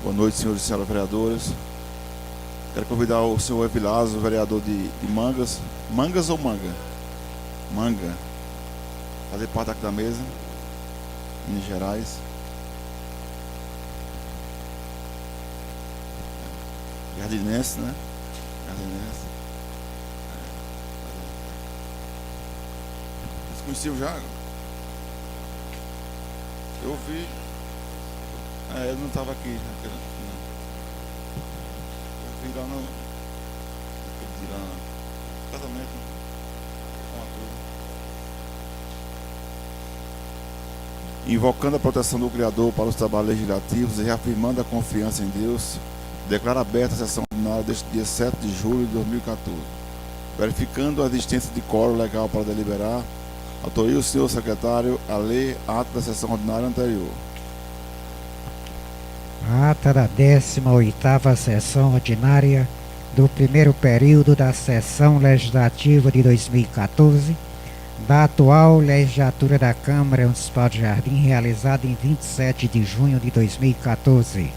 Boa noite, senhores e senhoras vereadores. Quero convidar o senhor Evilásio, vereador de Mangas. Mangas ou Manga? Manga. Fazer parte aqui da mesa. Minas Gerais. Jardinense, né? Jardinense. Vocês conheciam já? Eu vi. Eu não estava aqui. Eu vi lá no casamento. Invocando a proteção do Criador para os trabalhos legislativos e reafirmando a confiança em Deus, declara aberta a sessão ordinária deste dia 7 de julho de 2014. Verificando a existência de quórum legal para deliberar, autoriza o senhor secretário a ler ato da sessão ordinária anterior. A ata da 18ª sessão ordinária do primeiro período da sessão legislativa de 2014, da atual legislatura da Câmara Municipal de Jardim, realizada em 27 de junho de 2014.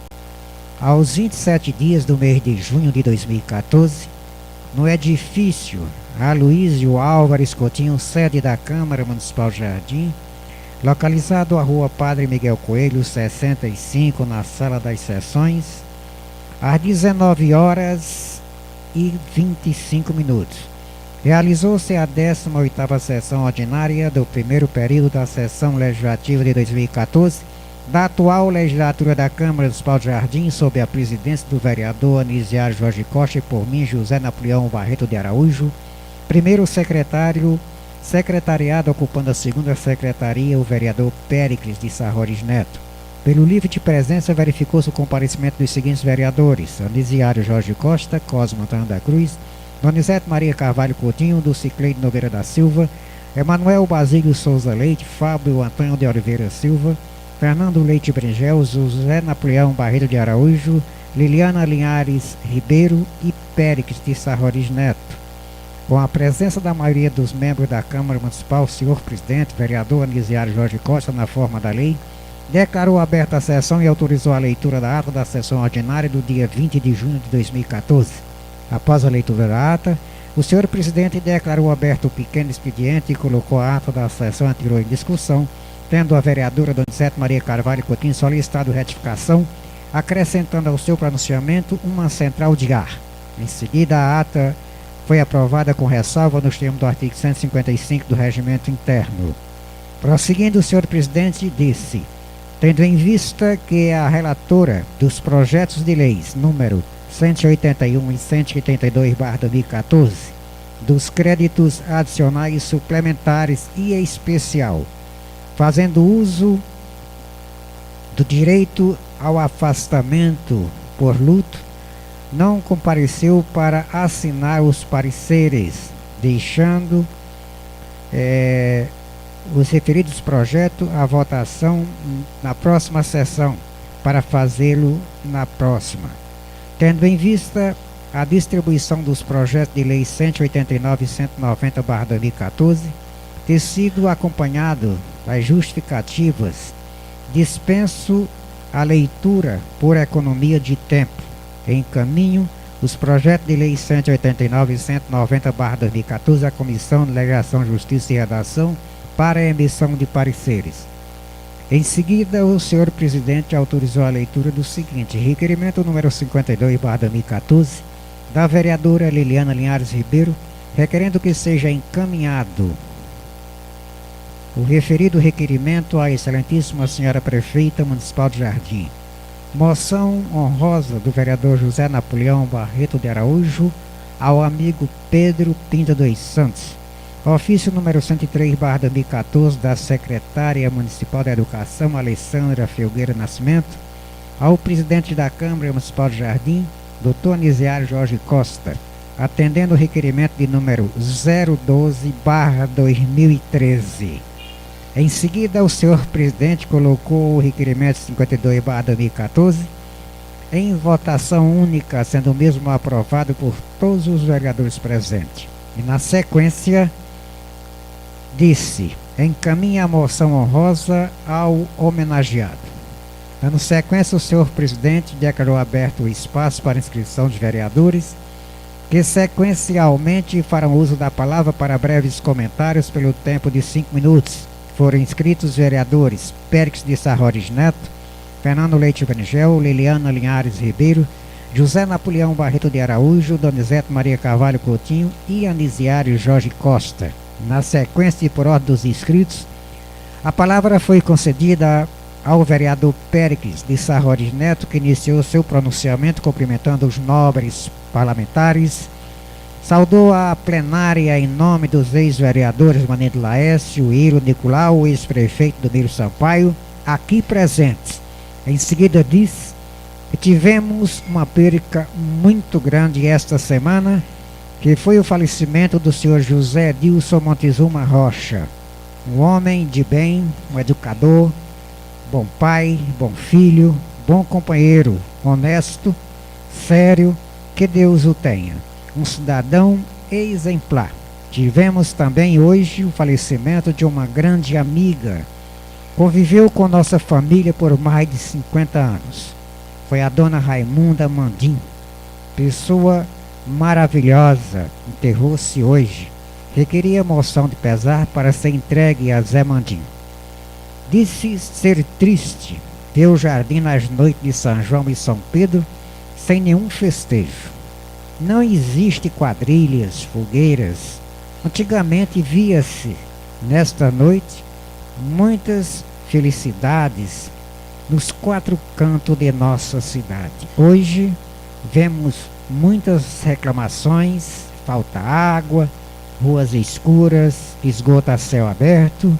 Aos 27 dias do mês de junho de 2014, no edifício Aloísio Álvares Coutinho, sede da Câmara Municipal de Jardim, localizado à rua Padre Miguel Coelho, 65, na sala das sessões, às 19h25, realizou-se a 18ª sessão ordinária do primeiro período da sessão legislativa de 2014, da atual legislatura da Câmara Municipal de Jardim, sob a presidência do vereador Anisiário Jorge Costa e por mim, José Napoleão Barreto de Araújo, primeiro secretariado ocupando a segunda secretaria, o vereador Péricles de Sarroris Neto. Pelo livre de presença, verificou-se o comparecimento dos seguintes vereadores: Anisiário Jorge Costa, Cosmo Antônio da Cruz, Donizete Maria Carvalho Coutinho, Dulcicleide Nogueira da Silva, Emanuel Basílio Souza Leite, Fábio Antônio de Oliveira Silva, Fernando Leite Bringel, José Napoleão Barreto de Araújo, Liliana Linhares Ribeiro e Péricles de Sarroris Neto. Com a presença da maioria dos membros da Câmara Municipal, o senhor presidente, vereador Anisiário Jorge Costa, na forma da lei, declarou aberta a sessão e autorizou a leitura da ata da sessão ordinária do dia 20 de junho de 2014. Após a leitura da ata, o senhor presidente declarou aberto o pequeno expediente e colocou a ata da sessão anterior em discussão, tendo a vereadora Donizete Maria Carvalho Coutinho solicitado retificação, acrescentando ao seu pronunciamento uma central de ar. Em seguida, a ata foi aprovada com ressalva nos termos do artigo 155 do Regimento Interno. Prosseguindo, o senhor presidente disse: tendo em vista que a relatora dos projetos de leis número 181 e 182/2014, dos créditos adicionais suplementares e especial, fazendo uso do direito ao afastamento por luto, não compareceu para assinar os pareceres, deixando os referidos projetos à votação na próxima sessão, para fazê-lo na próxima. Tendo em vista a distribuição dos projetos de lei 189 e 190/2014, ter sido acompanhado das justificativas, dispenso a leitura por economia de tempo. Encaminho os projetos de lei 189 e 190/2014 à Comissão de Legislação, Justiça e Redação para a emissão de pareceres. Em seguida, o senhor presidente autorizou a leitura do seguinte: requerimento número 52/2014 da vereadora Liliana Linhares Ribeiro, requerendo que seja encaminhado o referido requerimento à excelentíssima senhora prefeita municipal de Jardim. Moção honrosa do vereador José Napoleão Barreto de Araújo ao amigo Pedro Pinto dos Santos. Ofício número 103/2014 da secretária municipal da Educação, Alessandra Felgueira Nascimento, ao presidente da Câmara Municipal de Jardim, Dr. Anisiário Jorge Costa, atendendo o requerimento de número 012/2013. Em seguida, o senhor presidente colocou o requerimento 52/2014 em votação única, sendo o mesmo aprovado por todos os vereadores presentes. E na sequência, disse: encaminha a moção honrosa ao homenageado. Dando sequência, o senhor presidente declarou aberto o espaço para inscrição de vereadores, que sequencialmente farão uso da palavra para breves comentários pelo tempo de 5 minutos. Foram inscritos os vereadores Péricles de Sarroris Neto, Fernando Leite Bringel, Liliana Linhares Ribeiro, José Napoleão Barreto de Araújo, Donizete Maria Carvalho Coutinho e Anisiário Jorge Costa. Na sequência e por ordem dos inscritos, a palavra foi concedida ao vereador Péricles de Sarroris Neto, que iniciou seu pronunciamento cumprimentando os nobres parlamentares, saudou a plenária em nome dos ex-vereadores Manendo Laércio, Iro Nicolau, ex-prefeito Domiro Sampaio, aqui presentes. Em seguida disse que tivemos uma perca muito grande esta semana, que foi o falecimento do senhor José Edilson Montezuma Rocha, um homem de bem, um educador, bom pai, bom filho, bom companheiro, honesto, sério, que Deus o tenha. Um cidadão exemplar. Tivemos também hoje o falecimento de uma grande amiga. Conviveu com nossa família por mais de 50 anos. Foi a dona Raimunda Mandim. Pessoa maravilhosa. Enterrou-se hoje. Requeria moção de pesar para ser entregue a Zé Mandim. Disse ser triste ver o jardim nas noites de São João e São Pedro sem nenhum festejo. Não existe quadrilhas, fogueiras. Antigamente via-se nesta noite muitas felicidades nos 4 cantos de nossa cidade. Hoje vemos muitas reclamações, falta água, ruas escuras, esgoto a céu aberto.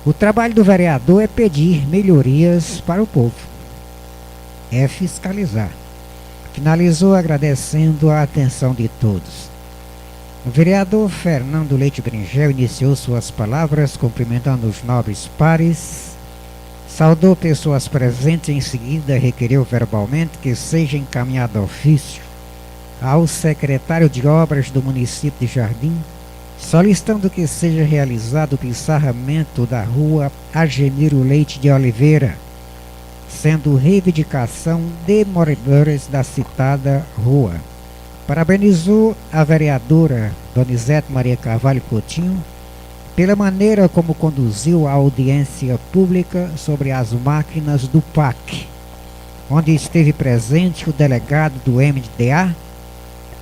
O trabalho do vereador é pedir melhorias para o povo, é fiscalizar. Finalizou agradecendo a atenção de todos. O vereador Fernando Leite Bringel iniciou suas palavras cumprimentando os nobres pares, saudou pessoas presentes e em seguida requeriu verbalmente que seja encaminhado ofício ao secretário de obras do município de Jardim, solicitando que seja realizado o pissarramento da rua Ageniro Leite de Oliveira, sendo reivindicação de moradores da citada rua. Parabenizou a vereadora Donizete Maria Carvalho Coutinho pela maneira como conduziu a audiência pública sobre as máquinas do PAC, onde esteve presente o delegado do MDA,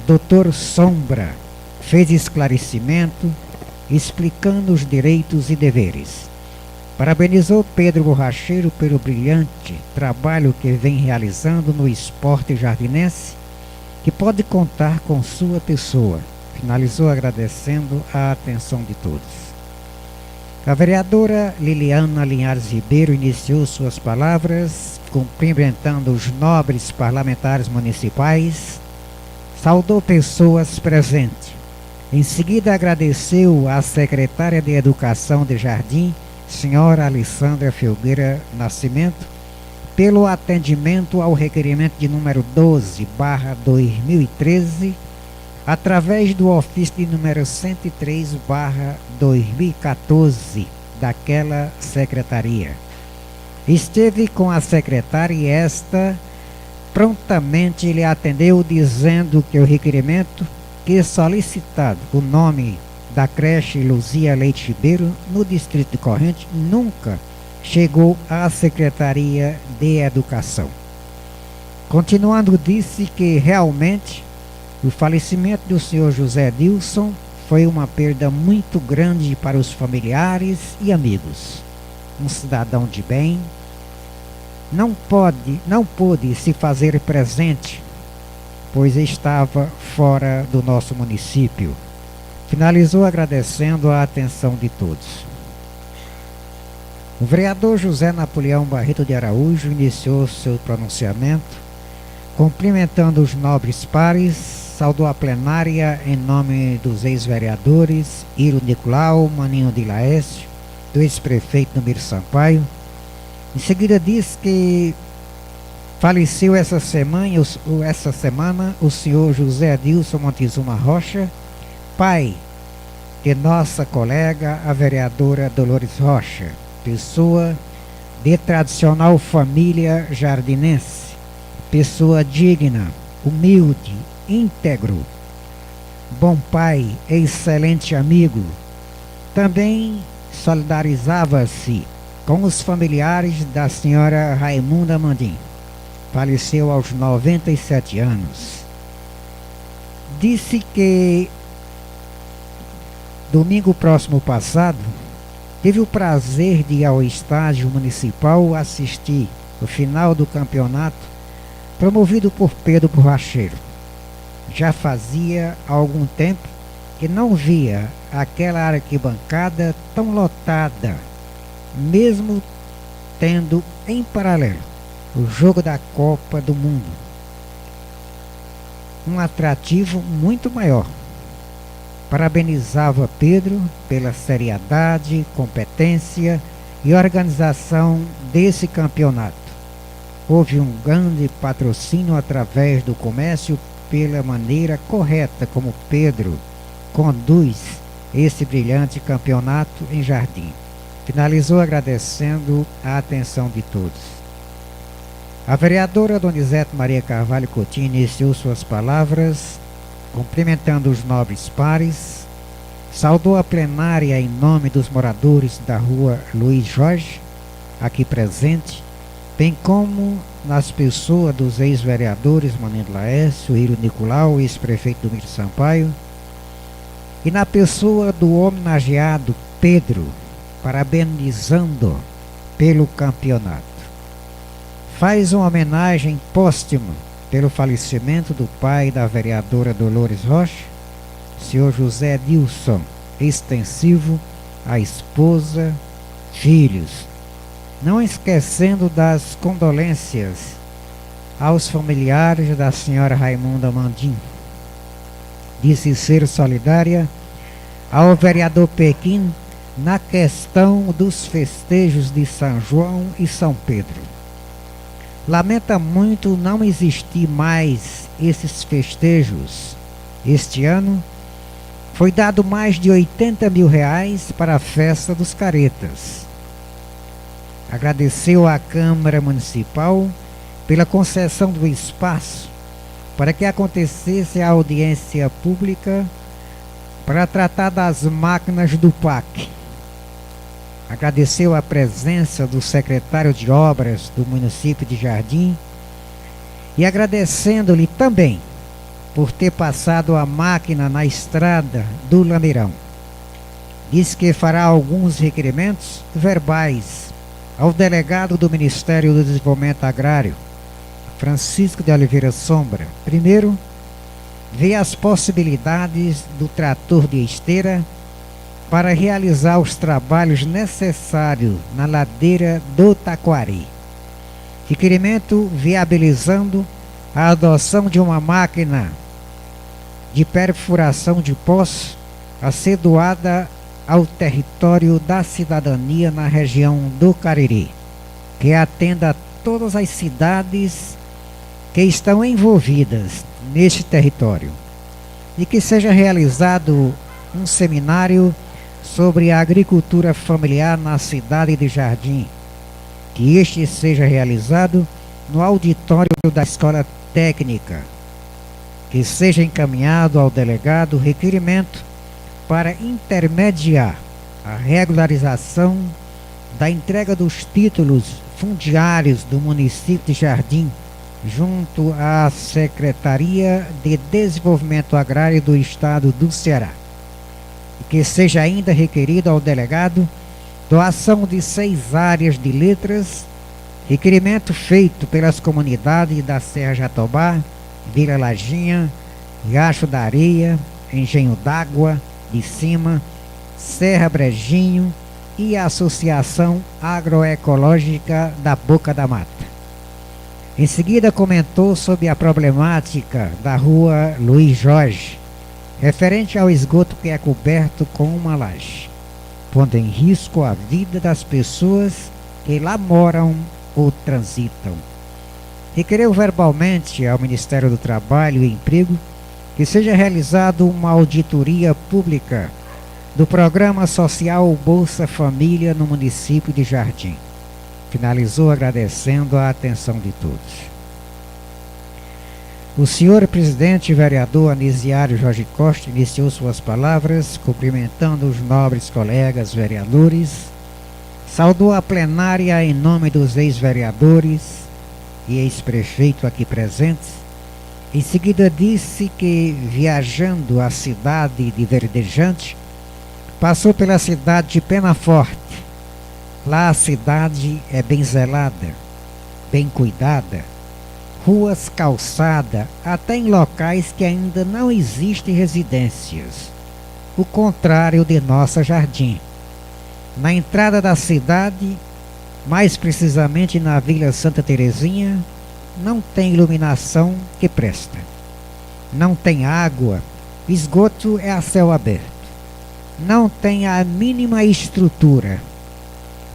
Dr. Sombra, fez esclarecimento explicando os direitos e deveres. Parabenizou Pedro Borracheiro pelo brilhante trabalho que vem realizando no esporte jardinense, que pode contar com sua pessoa. Finalizou agradecendo a atenção de todos. A vereadora Liliana Linhares Ribeiro iniciou suas palavras cumprimentando os nobres parlamentares municipais, saudou pessoas presentes. Em seguida agradeceu à secretária de Educação de Jardim, senhora Alessandra Filgueira Nascimento, pelo atendimento ao requerimento de número 12/2013, através do ofício de número 103/2014 daquela secretaria. Esteve com a secretária e esta prontamente lhe atendeu dizendo que o requerimento que solicitado o nome da creche Luzia Leite Ribeiro no distrito de Corrente nunca chegou à Secretaria de Educação. Continuando, disse que realmente o falecimento do senhor José Edilson foi uma perda muito grande para os familiares e amigos. Um cidadão de bem, não pôde se fazer presente, pois estava fora do nosso município. Finalizou agradecendo a atenção de todos. O vereador José Napoleão Barreto de Araújo iniciou seu pronunciamento, cumprimentando os nobres pares, saudou a plenária em nome dos ex-vereadores Iro Nicolau, Maninho de Laércio, do ex-prefeito Domiro Sampaio. Em seguida disse que faleceu essa semana o senhor José Edilson Montezuma Rocha, pai de nossa colega, a vereadora Dolores Rocha, pessoa de tradicional família jardinense, pessoa digna, humilde, íntegro, bom pai, excelente amigo. Também solidarizava-se com os familiares da senhora Raimunda Mandim. Faleceu aos 97 anos. Disse que domingo próximo passado teve o prazer de ir ao estádio municipal assistir o final do campeonato promovido por Pedro Borracheiro. Já fazia algum tempo que não via aquela arquibancada tão lotada, mesmo tendo em paralelo o jogo da Copa do Mundo. Um atrativo muito maior. Parabenizava Pedro pela seriedade, competência e organização desse campeonato. Houve um grande patrocínio através do comércio pela maneira correta como Pedro conduz esse brilhante campeonato em Jardim. Finalizou agradecendo a atenção de todos. A vereadora Donizete Maria Carvalho Coutinho iniciou suas palavras cumprimentando os nobres pares, saudou a plenária em nome dos moradores da rua Luiz Jorge, aqui presente, bem como nas pessoas dos ex-vereadores Manindo Laércio, Hírio Nicolau, ex-prefeito Domingos Sampaio, e na pessoa do homenageado Pedro, parabenizando pelo campeonato. Faz uma homenagem póstuma pelo falecimento do pai da vereadora Dolores Rocha, senhor José Dilson, extensivo, a esposa, filhos, não esquecendo das condolências aos familiares da senhora Raimunda Mandim. Disse ser solidária ao vereador Pequim na questão dos festejos de São João e São Pedro. Lamenta muito não existir mais esses festejos. Este ano foi dado mais de 80 mil reais para a festa dos caretas. Agradeceu à Câmara Municipal pela concessão do espaço para que acontecesse a audiência pública para tratar das máquinas do PAC. Agradeceu a presença do secretário de obras do município de Jardim e agradecendo-lhe também por ter passado a máquina na estrada do Lameirão. Diz que fará alguns requerimentos verbais ao delegado do Ministério do Desenvolvimento Agrário, Francisco de Oliveira Sombra. Primeiro, vê as possibilidades do trator de esteira para realizar os trabalhos necessários na ladeira do Taquari. Requerimento viabilizando a adoção de uma máquina de perfuração de poço a ser doada ao território da cidadania na região do Cariri, que atenda a todas as cidades que estão envolvidas neste território, e que seja realizado um seminário sobre a agricultura familiar na cidade de Jardim, que este seja realizado no auditório da Escola Técnica, que seja encaminhado ao delegado requerimento para intermediar a regularização da entrega dos títulos fundiários do município de Jardim junto à Secretaria de Desenvolvimento Agrário do Estado do Ceará. Que seja ainda requerido ao delegado doação de 6 áreas de letras, requerimento feito pelas comunidades da Serra Jatobá, Vila Lajinha, Riacho da Areia, Engenho d'Água de Cima, Serra Brejinho e a Associação Agroecológica da Boca da Mata. Em seguida comentou sobre a problemática da rua Luiz Jorge, referente ao esgoto que é coberto com uma laje, pondo em risco a vida das pessoas que lá moram ou transitam. Requereu verbalmente ao Ministério do Trabalho e Emprego que seja realizada uma auditoria pública do Programa Social Bolsa Família no município de Jardim. Finalizou agradecendo a atenção de todos. O senhor presidente vereador Anisiário Jorge Costa iniciou suas palavras cumprimentando os nobres colegas vereadores, saudou a plenária em nome dos ex-vereadores e ex-prefeito aqui presentes. Em seguida disse que, viajando a cidade de Verdejante, passou pela cidade de Penaforte. Lá a cidade é bem zelada, bem cuidada, ruas calçadas, até em locais que ainda não existem residências. O contrário de nossa Jardim. Na entrada da cidade, mais precisamente na Vila Santa Terezinha, não tem iluminação que presta. Não tem água, esgoto é a céu aberto. Não tem a mínima estrutura.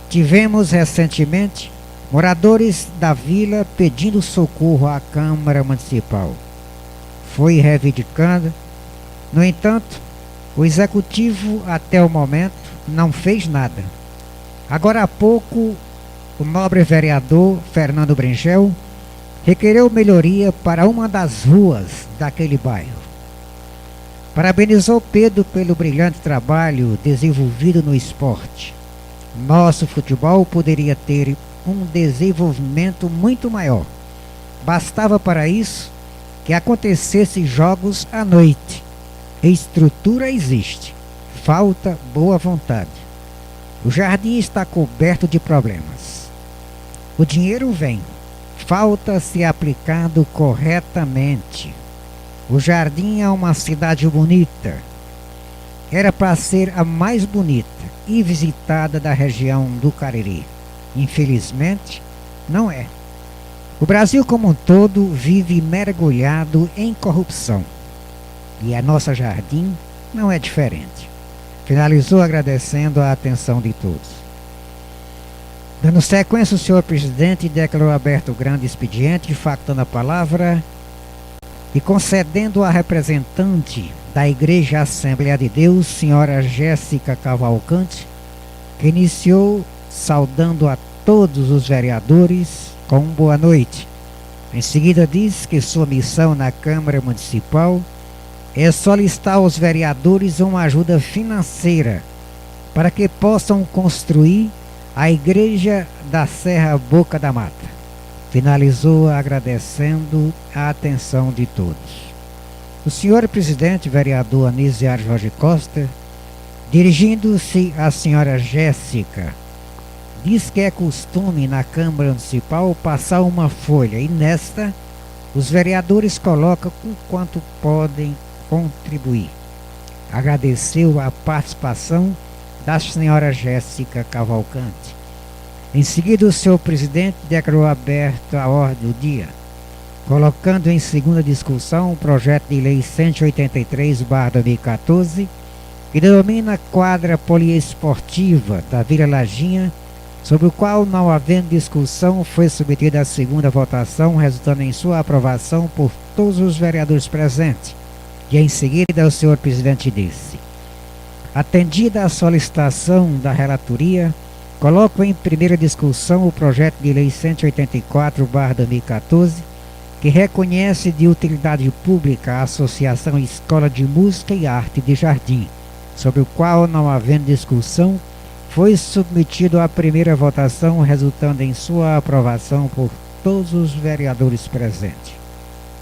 Tivemos recentemente moradores da vila pedindo socorro à Câmara Municipal. Foi reivindicando. No entanto, o Executivo até o momento não fez nada. Agora há pouco, o nobre vereador Fernando Bringel requereu melhoria para uma das ruas daquele bairro. Parabenizou Pedro pelo brilhante trabalho desenvolvido no esporte. Nosso futebol poderia ter um desenvolvimento muito maior. Bastava para isso que acontecessem jogos à noite. Estrutura existe, falta boa vontade. O jardim está coberto de problemas. O dinheiro vem, falta ser aplicado corretamente. O jardim é uma cidade bonita. Era para ser a mais bonita e visitada da região do Cariri. Infelizmente, não é. O Brasil como um todo vive mergulhado em corrupção. E a nossa Jardim não é diferente. Finalizou agradecendo a atenção de todos. Dando sequência, o senhor presidente declarou aberto o grande expediente, factando a palavra e concedendo à representante da Igreja Assembleia de Deus, senhora Jéssica Cavalcante, que iniciou saudando a todos os vereadores com boa noite. Em seguida diz que sua missão na Câmara Municipal é solicitar aos vereadores uma ajuda financeira para que possam construir a Igreja da Serra Boca da Mata. Finalizou agradecendo a atenção de todos. O senhor presidente vereador Anisiário Jorge Costa, dirigindo-se à senhora Jéssica, diz que é costume na Câmara Municipal passar uma folha e nesta os vereadores colocam com quanto podem contribuir. Agradeceu a participação da senhora Jéssica Cavalcante. Em seguida, o senhor presidente declarou aberto a ordem do dia, colocando em segunda discussão o projeto de lei 183/2014, que denomina a quadra poliesportiva da Vila Lajinha, sobre o qual, não havendo discussão, foi submetida à segunda votação, resultando em sua aprovação por todos os vereadores presentes. E em seguida o senhor presidente disse: atendida a solicitação da relatoria, coloco em primeira discussão o projeto de lei 184/2014, que reconhece de utilidade pública a Associação Escola de Música e Arte de Jardim, sobre o qual, não havendo discussão, foi submetido à primeira votação, resultando em sua aprovação por todos os vereadores presentes.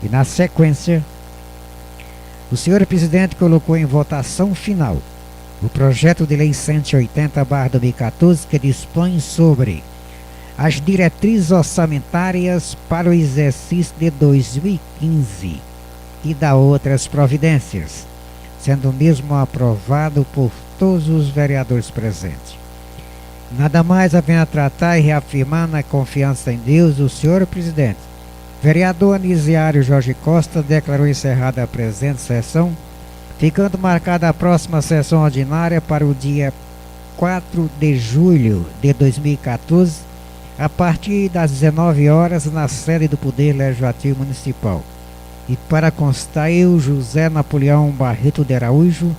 E na sequência, o senhor presidente colocou em votação final o projeto de lei 180/2014, que dispõe sobre as diretrizes orçamentárias para o exercício de 2015 e dá outras providências, sendo o mesmo aprovado por todos os vereadores presentes. Nada mais havendo a tratar e reafirmando a confiança em Deus, o senhor presidente, vereador Anisiário Jorge Costa, declarou encerrada a presente sessão, ficando marcada a próxima sessão ordinária para o dia 4 de julho de 2014, a partir das 19 horas, na sede do Poder Legislativo Municipal. E para constar, eu, José Napoleão Barreto de Araújo,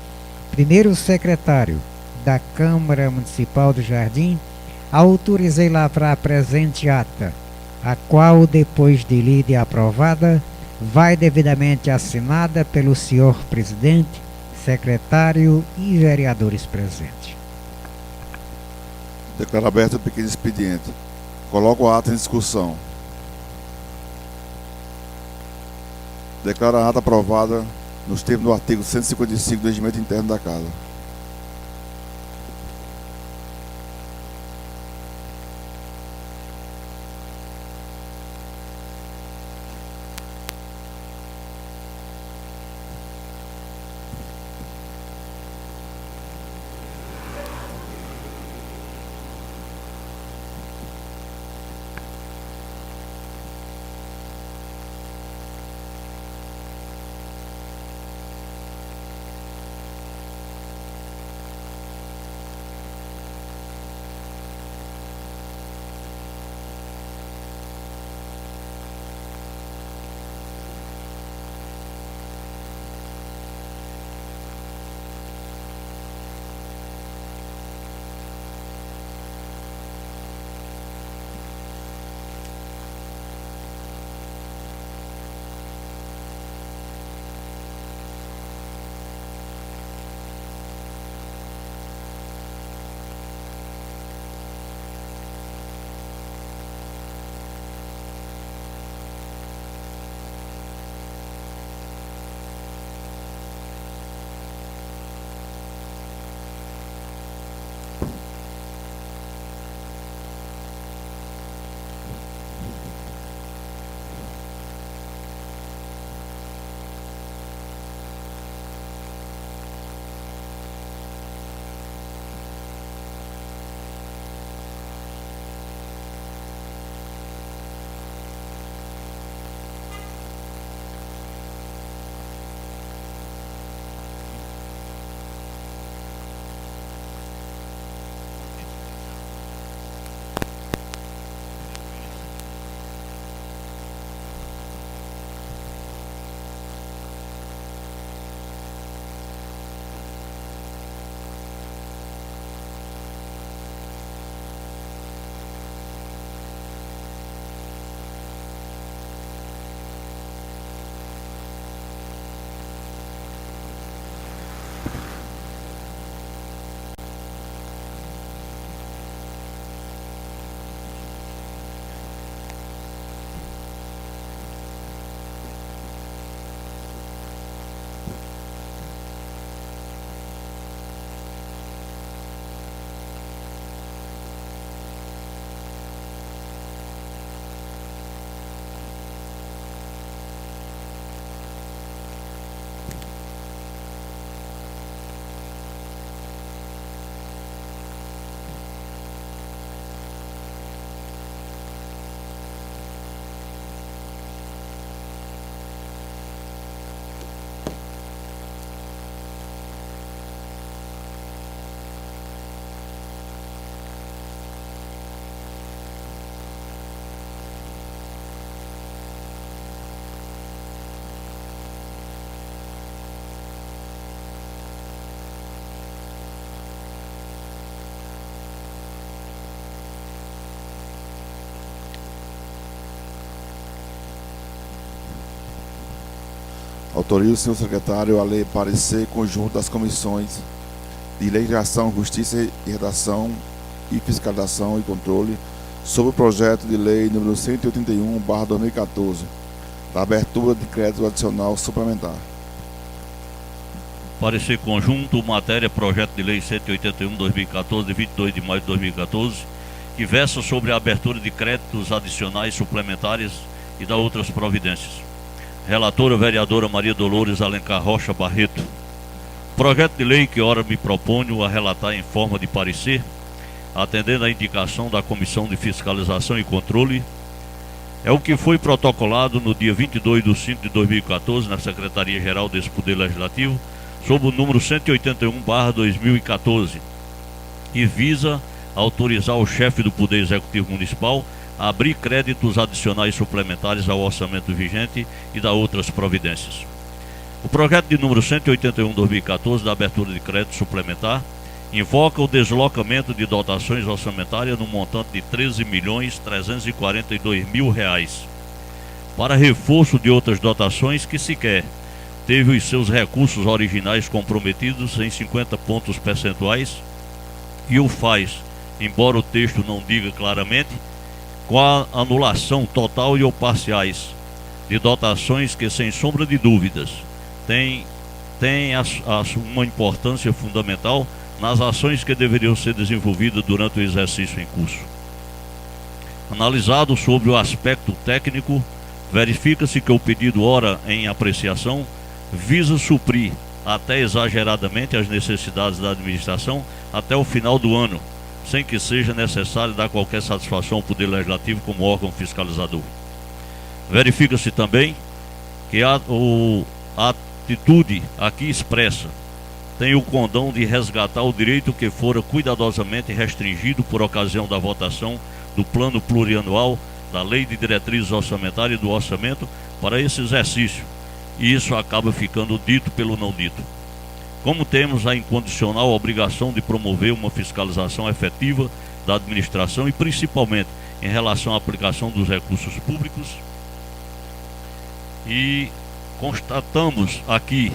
primeiro secretário da Câmara Municipal do Jardim, autorizei lavrar a presente ata, a qual, depois de lida e aprovada, vai devidamente assinada pelo senhor presidente, secretário e vereadores presentes. Declaro aberto o pequeno expediente. Coloco a ata em discussão. Declaro a ata aprovada nos termos do artigo 155 do Regimento Interno da Casa. Autorizo o senhor secretário a ler parecer conjunto das comissões de Legislação, Justiça e Redação e Fiscalização e Controle sobre o projeto de lei número 181/2014, da abertura de crédito adicional suplementar. Parecer conjunto, matéria, projeto de lei 181/2014, de 22 de maio de 2014, que versa sobre a abertura de créditos adicionais suplementares e da outras providências. Relatora, vereadora Maria Dolores Alencar Rocha Barreto. Projeto de lei que ora me proponho a relatar em forma de parecer, atendendo à indicação da Comissão de Fiscalização e Controle, é o que foi protocolado no dia 22 de 5 de 2014 na Secretaria-Geral desse Poder Legislativo, sob o número 181/2014, e visa autorizar o chefe do Poder Executivo Municipal a abrir créditos adicionais suplementares ao orçamento vigente e da outras providências. O projeto de número 181/2014, da abertura de crédito suplementar, invoca o deslocamento de dotações orçamentárias no montante de R$ 13.342.000 para reforço de outras dotações que sequer teve os seus recursos originais comprometidos em 50 pontos percentuais e o faz, embora o texto não diga claramente, com a anulação total e ou parciais de dotações que, sem sombra de dúvidas, tem uma importância fundamental nas ações que deveriam ser desenvolvidas durante o exercício em curso. Analisado sobre o aspecto técnico, verifica-se que o pedido ora em apreciação visa suprir até exageradamente as necessidades da administração até o final do ano, sem que seja necessário dar qualquer satisfação ao Poder Legislativo como órgão fiscalizador. Verifica-se também que a atitude aqui expressa tem o condão de resgatar o direito que fora cuidadosamente restringido por ocasião da votação do Plano Plurianual, da Lei de Diretrizes Orçamentárias e do Orçamento para esse exercício, e isso acaba ficando dito pelo não dito. Como temos a incondicional obrigação de promover uma fiscalização efetiva da administração e principalmente em relação à aplicação dos recursos públicos, e constatamos aqui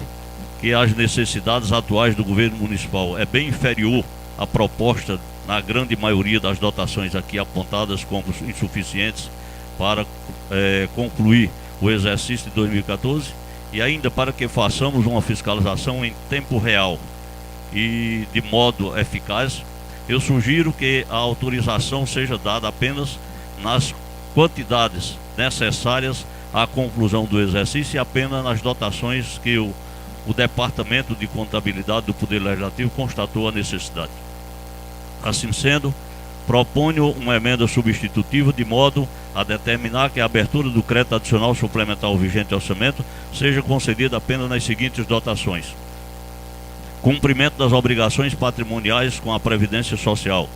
que as necessidades atuais do governo municipal é bem inferior à proposta na grande maioria das dotações aqui apontadas como insuficientes para concluir o exercício de 2014, e ainda para que façamos uma fiscalização em tempo real e de modo eficaz, eu sugiro que a autorização seja dada apenas nas quantidades necessárias à conclusão do exercício e apenas nas dotações que o Departamento de Contabilidade do Poder Legislativo constatou a necessidade. Assim sendo, proponho uma emenda substitutiva de modo a determinar que a abertura do crédito adicional suplementar ao vigente orçamento seja concedida apenas nas seguintes dotações: cumprimento das obrigações patrimoniais com a Previdência Social,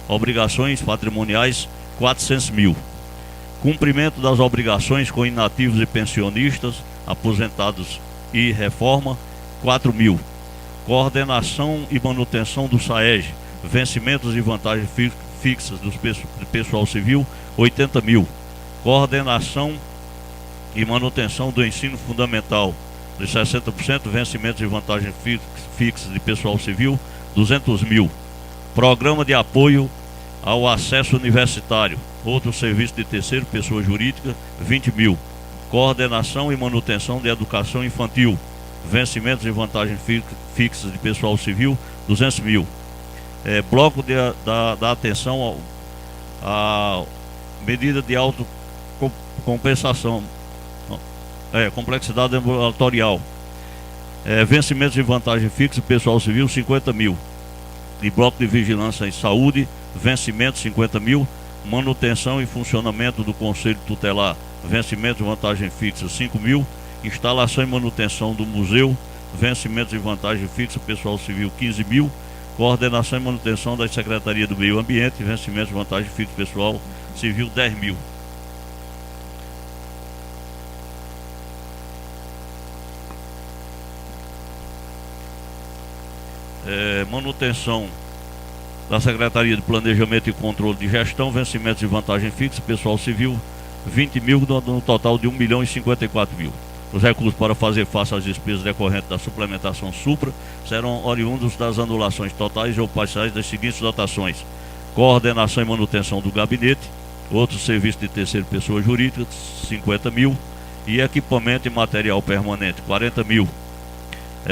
obrigações patrimoniais 400 mil; cumprimento das obrigações com inativos e pensionistas, aposentados e reforma, 4 mil; coordenação e manutenção do SAEG, vencimentos e vantagens fixas do pessoal civil, 80 mil; coordenação e manutenção do ensino fundamental, de 60%, vencimentos e vantagens fixas de pessoal civil, 200 mil; programa de apoio ao acesso universitário, outro serviço de terceiro, pessoa jurídica, 20 mil; coordenação e manutenção de educação infantil, vencimentos e vantagens fixas de pessoal civil, 200 mil. Bloco da atenção à medida de autocompensação, complexidade ambulatorial, vencimentos e vantagens fixas, pessoal civil, 50 mil. E bloco de vigilância em saúde, vencimentos, 50 mil. Manutenção e funcionamento do Conselho Tutelar, vencimentos e vantagens fixas, 5 mil. Instalação e manutenção do museu, vencimentos e vantagens fixas, pessoal civil, 15 mil. Coordenação e manutenção da Secretaria do Meio Ambiente, vencimentos e vantagens fixas, pessoal civil, 10 mil. Manutenção da Secretaria de Planejamento e Controle de Gestão, vencimentos e vantagens fixas, pessoal civil, 20 mil, no total de 1.054 mil. Os recursos para fazer face às despesas decorrentes da suplementação supra serão oriundos das anulações totais ou parciais das seguintes dotações: coordenação e manutenção do gabinete, outro serviço de terceira pessoa jurídica, 50 mil, e equipamento e material permanente, 40 mil.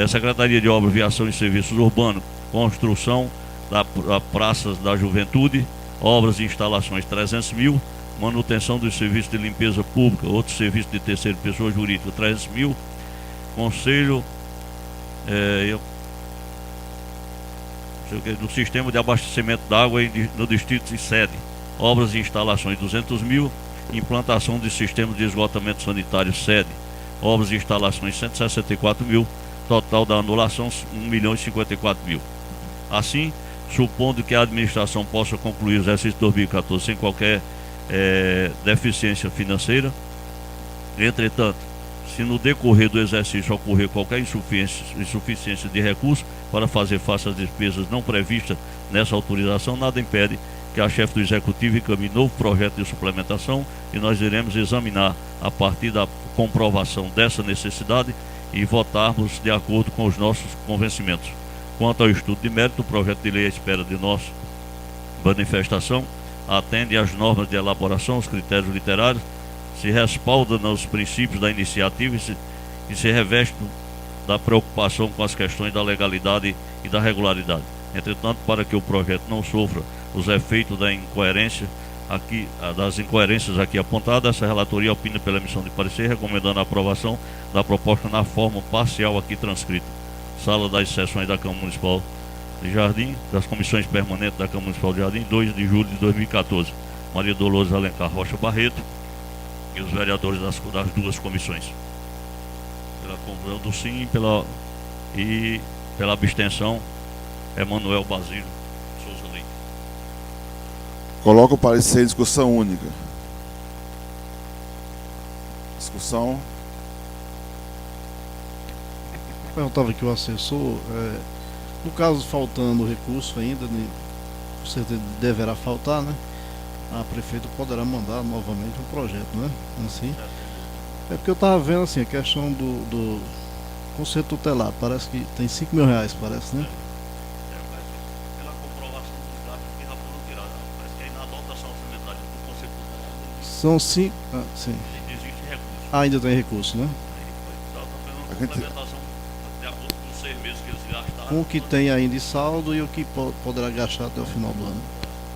Secretaria de Obras, Viação e Serviços Urbanos, construção da Praça da Juventude, obras e instalações, 300 mil. Manutenção dos serviços de limpeza pública, outro serviço de terceira pessoa jurídica, 300 mil. Conselho do Sistema de Abastecimento d'Água no Distrito de Sede, obras e instalações, 200 mil. Implantação de sistema de esgotamento sanitário sede, obras e instalações, 164 mil. Total da anulação, 1.054.000. Assim, supondo que a administração possa concluir o exercício de 2014 sem qualquer deficiência financeira, entretanto, se no decorrer do exercício ocorrer qualquer insuficiência de recursos para fazer face às despesas não previstas nessa autorização, nada impede que a chefe do Executivo encaminhe novo projeto de suplementação e nós iremos examinar a partir da comprovação dessa necessidade e votarmos de acordo com os nossos convencimentos. Quanto ao estudo de mérito, o projeto de lei à espera de nossa manifestação atende às normas de elaboração, os critérios literários, se respalda nos princípios da iniciativa e se reveste da preocupação com as questões da legalidade e da regularidade. Entretanto, para que o projeto não sofra os efeitos das incoerências aqui apontadas, essa relatoria opina pela emissão de parecer, recomendando a aprovação da proposta na forma parcial aqui transcrita. Sala das sessões da Câmara Municipal de Jardim, das comissões permanentes da Câmara Municipal de Jardim, 2 de julho de 2014. Maria Dolores Alencar Rocha Barreto e os vereadores das duas comissões. Pela conclusão do sim e pela abstenção, Emanuel Basílio Souza Leite. Coloca o parecer em discussão única. Discussão. Perguntava aqui o assessor, no caso faltando recurso ainda, com certeza deverá faltar, né? A prefeita poderá mandar novamente um projeto, né? Assim. É porque eu estava vendo assim, a questão do conselho tutelar, parece que tem 5 mil reais, parece, né? Pela comprovação dos dados que já foram tirados, parece que aí na dotação orçamentária do conselho tutelar São 5. Sim. existe recurso. Ainda tem recurso, né? Está fazendo complementação de acordo com os 6 meses que eles gastaram. Com o que tem ainda de saldo e o que poderá gastar até o final do ano.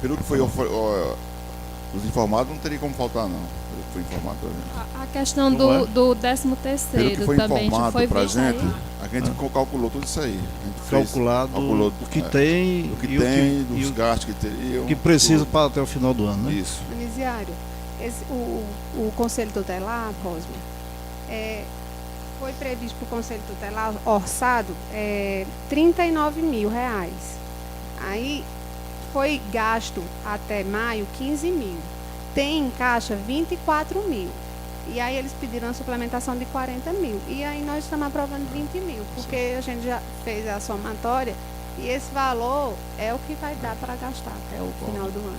Pelo que foi os informados, não teria como faltar, não. Pelo que foi informado pra gente. A questão Como é? do Pelo que 13º foi também já informado foi pra visto gente, aí. a gente calculou tudo isso aí. A gente fez- Calculado o que tem o que e tem, e dos gastos que teriam. o que precisa tudo. para até o final do ano, né? Isso. Anisiário, o Conselho Tutelar, Cosmo, foi previsto para o Conselho Tutelar orçado 39 mil reais. Aí foi gasto até maio 15 mil. Tem em caixa 24 mil. E aí eles pediram a suplementação de 40 mil. E aí nós estamos aprovando 20 mil, porque a gente já fez a somatória e esse valor é o que vai dar para gastar até o final do ano.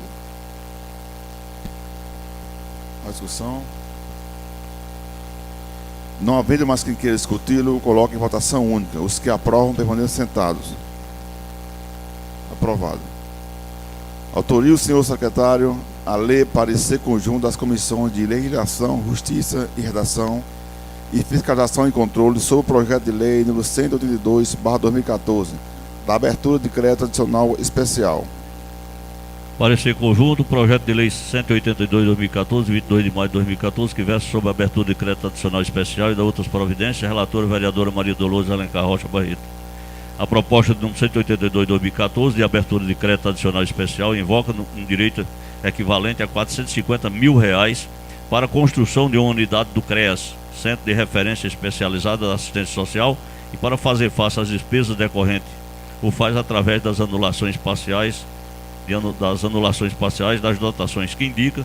A discussão. Não havendo mais quem queira discuti-lo, coloque em votação única. Os que aprovam permaneçam sentados. Aprovado. Autoria o senhor secretário a ler parecer conjunto das comissões de legislação, justiça e redação e fiscalização e controle sobre o projeto de lei número 182/2014, da abertura de crédito adicional especial. Parecer conjunto, projeto de lei 182/2014, 22 de maio de 2014, que versa sobre a abertura de crédito adicional especial e da outras providências, relatora vereadora Maria Dolores Alencar Rocha Barreto. A proposta de número 182/2014, de abertura de crédito adicional especial, invoca um direito equivalente a R$450 mil para a construção de uma unidade do CREAS, Centro de Referência Especializada da Assistência Social, e para fazer face às despesas decorrentes. O faz através das anulações parciais das dotações que indica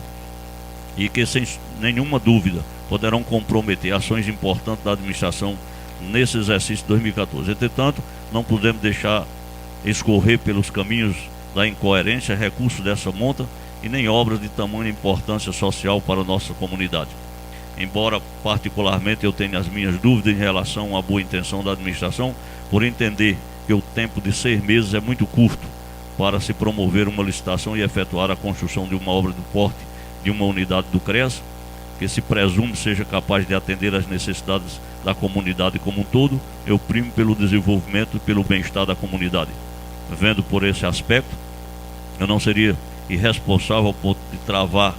e que, sem nenhuma dúvida, poderão comprometer ações importantes da administração nesse exercício de 2014. Entretanto, não podemos deixar escorrer pelos caminhos da incoerência recursos dessa monta e nem obras de tamanha importância social para a nossa comunidade. Embora particularmente eu tenha as minhas dúvidas em relação à boa intenção da administração, por entender que o tempo de 6 meses é muito curto para se promover uma licitação e efetuar a construção de uma obra do porte de uma unidade do CREAS, que se presume seja capaz de atender às necessidades da comunidade como um todo, eu primo pelo desenvolvimento e pelo bem-estar da comunidade. Vendo por esse aspecto, eu não seria irresponsável ao ponto de travar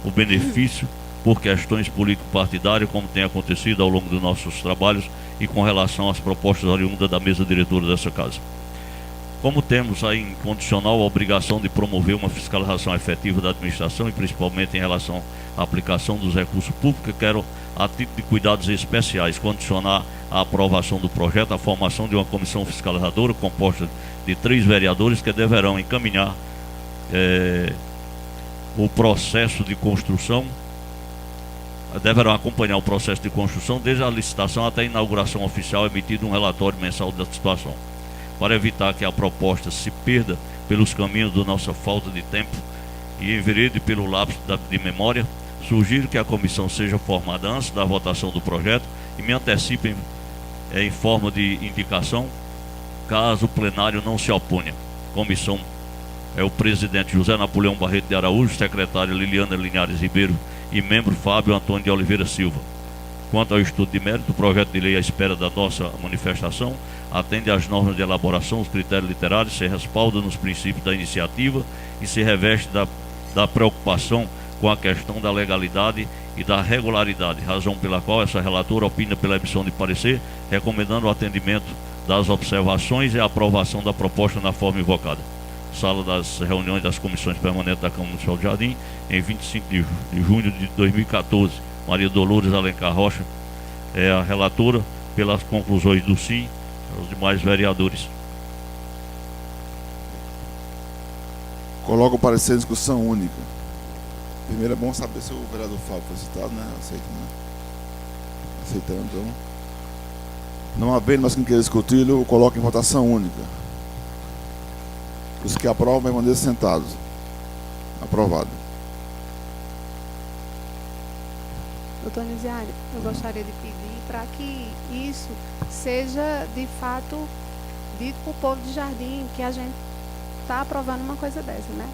o benefício por questões político-partidárias, como tem acontecido ao longo dos nossos trabalhos e com relação às propostas oriundas da mesa diretora dessa casa. Como temos a incondicional obrigação de promover uma fiscalização efetiva da administração e principalmente em relação à aplicação dos recursos públicos, quero, a título de cuidados especiais, condicionar a aprovação do projeto à formação de uma comissão fiscalizadora composta de 3 vereadores que deverão encaminhar o processo de construção deverão acompanhar o processo de construção desde a licitação até a inauguração oficial, emitido um relatório mensal da situação. Para evitar que a proposta se perda pelos caminhos da nossa falta de tempo e enverede pelo lapso de memória, sugiro que a comissão seja formada antes da votação do projeto e me antecipem em forma de indicação, caso o plenário não se oponha. Comissão é o presidente José Napoleão Barreto de Araújo, secretária Liliana Linhares Ribeiro e membro Fábio Antônio de Oliveira Silva. Quanto ao estudo de mérito, o projeto de lei à espera da nossa manifestação atende às normas de elaboração, os critérios literários, se respalda nos princípios da iniciativa e se reveste da preocupação com a questão da legalidade e da regularidade, razão pela qual essa relatora opina pela emissão de parecer, recomendando o atendimento das observações e a aprovação da proposta na forma invocada. Sala das reuniões das comissões permanentes da Câmara Municipal de Jardim, em 25 de junho de 2014. Maria Dolores Alencar Rocha é a relatora pelas conclusões do SIM, os demais vereadores. Coloco o parecer em discussão única. Primeiro é bom saber se o vereador Fábio foi citado, né? Aceito, né? Aceitando, então. Não havendo mais quem queira discuti-lo, eu coloco em votação única. Os que aprovam permaneçam sentados. Aprovado. Doutor Nisiário, eu gostaria de pedir para que isso seja, de fato, dito para o povo de Jardim, que a gente está aprovando uma coisa dessa, né?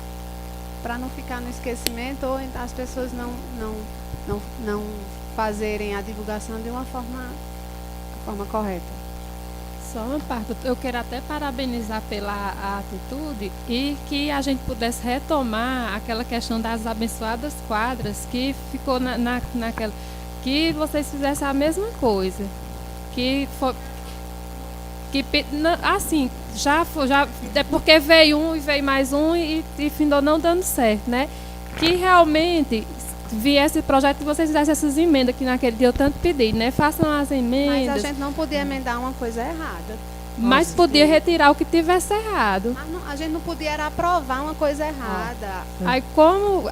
Para não ficar no esquecimento ou as pessoas não fazerem a divulgação de uma forma correta. Só uma parte, eu quero até parabenizar pela atitude e que a gente pudesse retomar aquela questão das abençoadas quadras que ficou naquela, que vocês fizessem a mesma coisa, que foi, assim, já é porque veio um e veio mais um e findou não dando certo, né? Que realmente viesse esse projeto e vocês fizessem essas emendas que naquele dia eu tanto pedi, né? Façam as emendas. Mas a gente não podia emendar uma coisa errada. Mas podia retirar o que tivesse errado. Mas não, a gente não podia era aprovar uma coisa errada. Aí como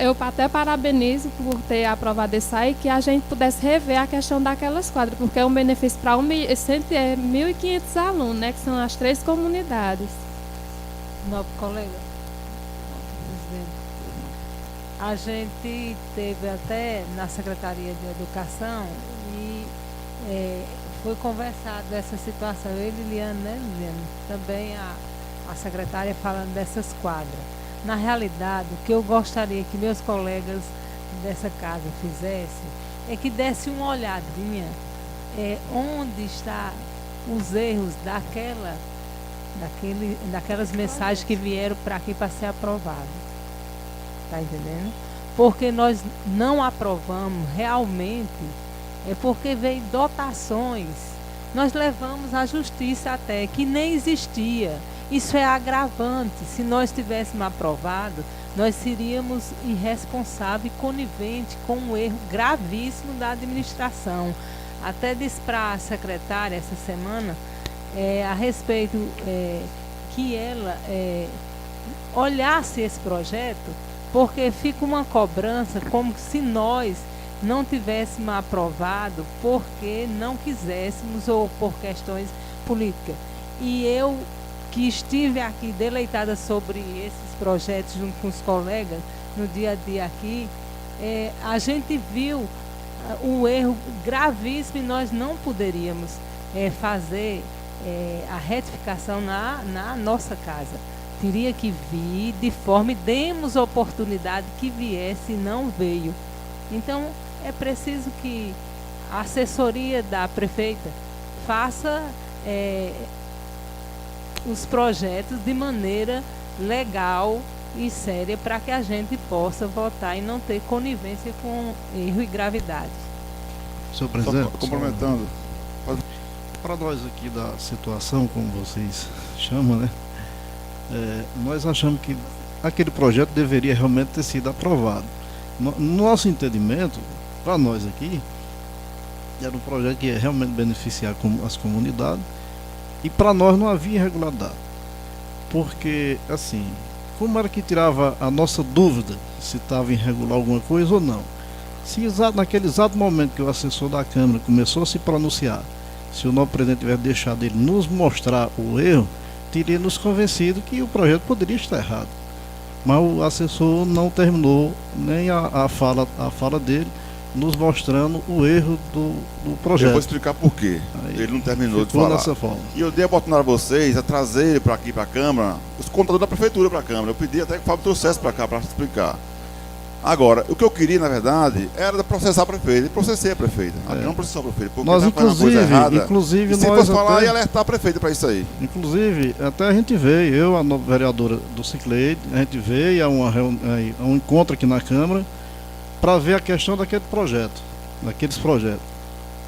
eu até parabenizo por ter aprovado isso aí, que a gente pudesse rever a questão daquelas quadras, porque é um benefício para 1.500 alunos, né? Que são as 3 comunidades. Nobre colega. A gente teve até na Secretaria de Educação e foi conversado essa situação. Eu e Liliane, né, Liliane? Também a secretária falando dessas quadras. Na realidade, o que eu gostaria que meus colegas dessa casa fizessem é que desse uma olhadinha onde estão os erros daquelas mensagens que vieram para aqui para ser aprovado. Está entendendo? Porque nós não aprovamos realmente, é porque veio dotações. Nós levamos à justiça até, que nem existia. Isso é agravante. Se nós tivéssemos aprovado, nós seríamos irresponsáveis e coniventes com um erro gravíssimo da administração. Até disse para a secretária essa semana, a respeito que ela olhasse esse projeto, porque fica uma cobrança como se nós não tivéssemos aprovado porque não quiséssemos ou por questões políticas. E eu, que estive aqui deleitada sobre esses projetos junto com os colegas no dia a dia aqui, a gente viu um erro gravíssimo e nós não poderíamos fazer a retificação na nossa casa. Teria que vir de forma e demos oportunidade que viesse e não veio. Então, é preciso que a assessoria da prefeita faça os projetos de maneira legal e séria para que a gente possa votar e não ter conivência com erro e gravidade. Senhor presidente, Complementando. para nós aqui da situação, como vocês chamam, né? Nós achamos que aquele projeto deveria realmente ter sido aprovado. No nosso entendimento, para nós aqui, era um projeto que ia realmente beneficiar as comunidades e para nós não havia irregularidade. Porque, assim, como era que tirava a nossa dúvida se estava irregular alguma coisa ou não? Se naquele exato momento que o assessor da Câmara começou a se pronunciar, se o novo presidente tivesse deixado ele nos mostrar o erro, teria nos convencido que o projeto poderia estar errado. Mas o assessor não terminou nem a fala dele, nos mostrando o erro do projeto. Eu vou explicar por quê. Aí, Ele não terminou de ficou falar. dessa forma. E eu dei a oportunidade a vocês a trazer para aqui, para a Câmara, os contadores da Prefeitura para a Câmara. Eu pedi até que o Fábio trouxesse para cá para explicar. Agora, o que eu queria, na verdade, era processar a prefeita. E processei a prefeita. A Câmara processou a prefeita. Porque Nós, tá fazendo uma coisa errada. inclusive, E se nós fosse falar, até- ia alertar a prefeita para isso aí. Inclusive, até a gente veio, eu, a nova vereadora do Cicleide, a gente veio a um encontro aqui na Câmara para ver a questão daqueles projetos.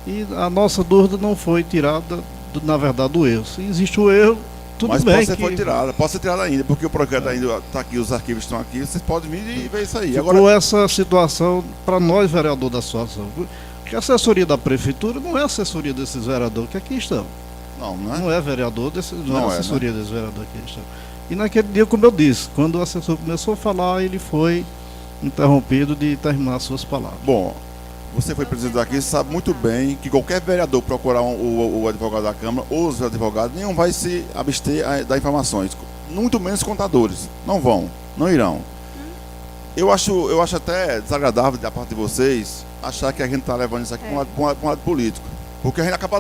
E a nossa dúvida não foi tirada, na verdade, do erro. Se existe o erro, tudo Mas bem. pode ser tirada ainda, porque o projeto ainda está aqui, os arquivos estão aqui, vocês podem vir e ver isso aí. Ficou Agora, essa situação para nós, vereador da situação. Porque a assessoria da Prefeitura não é assessoria desses vereadores que aqui estão. não, né? Não é vereador, não Não é é, assessoria desses vereadores que estão. E naquele dia, como eu disse, quando o assessor começou a falar, ele foi interrompido de terminar suas palavras. Bom, você foi presidente daqui, sabe muito bem que qualquer vereador procurar o advogado da Câmara ou os advogados, nenhum vai se abster a dar informações. Muito menos contadores. Não vão, não irão. Eu acho até desagradável da parte de vocês achar que a gente está levando isso aqui para um lado político. Porque a gente acabou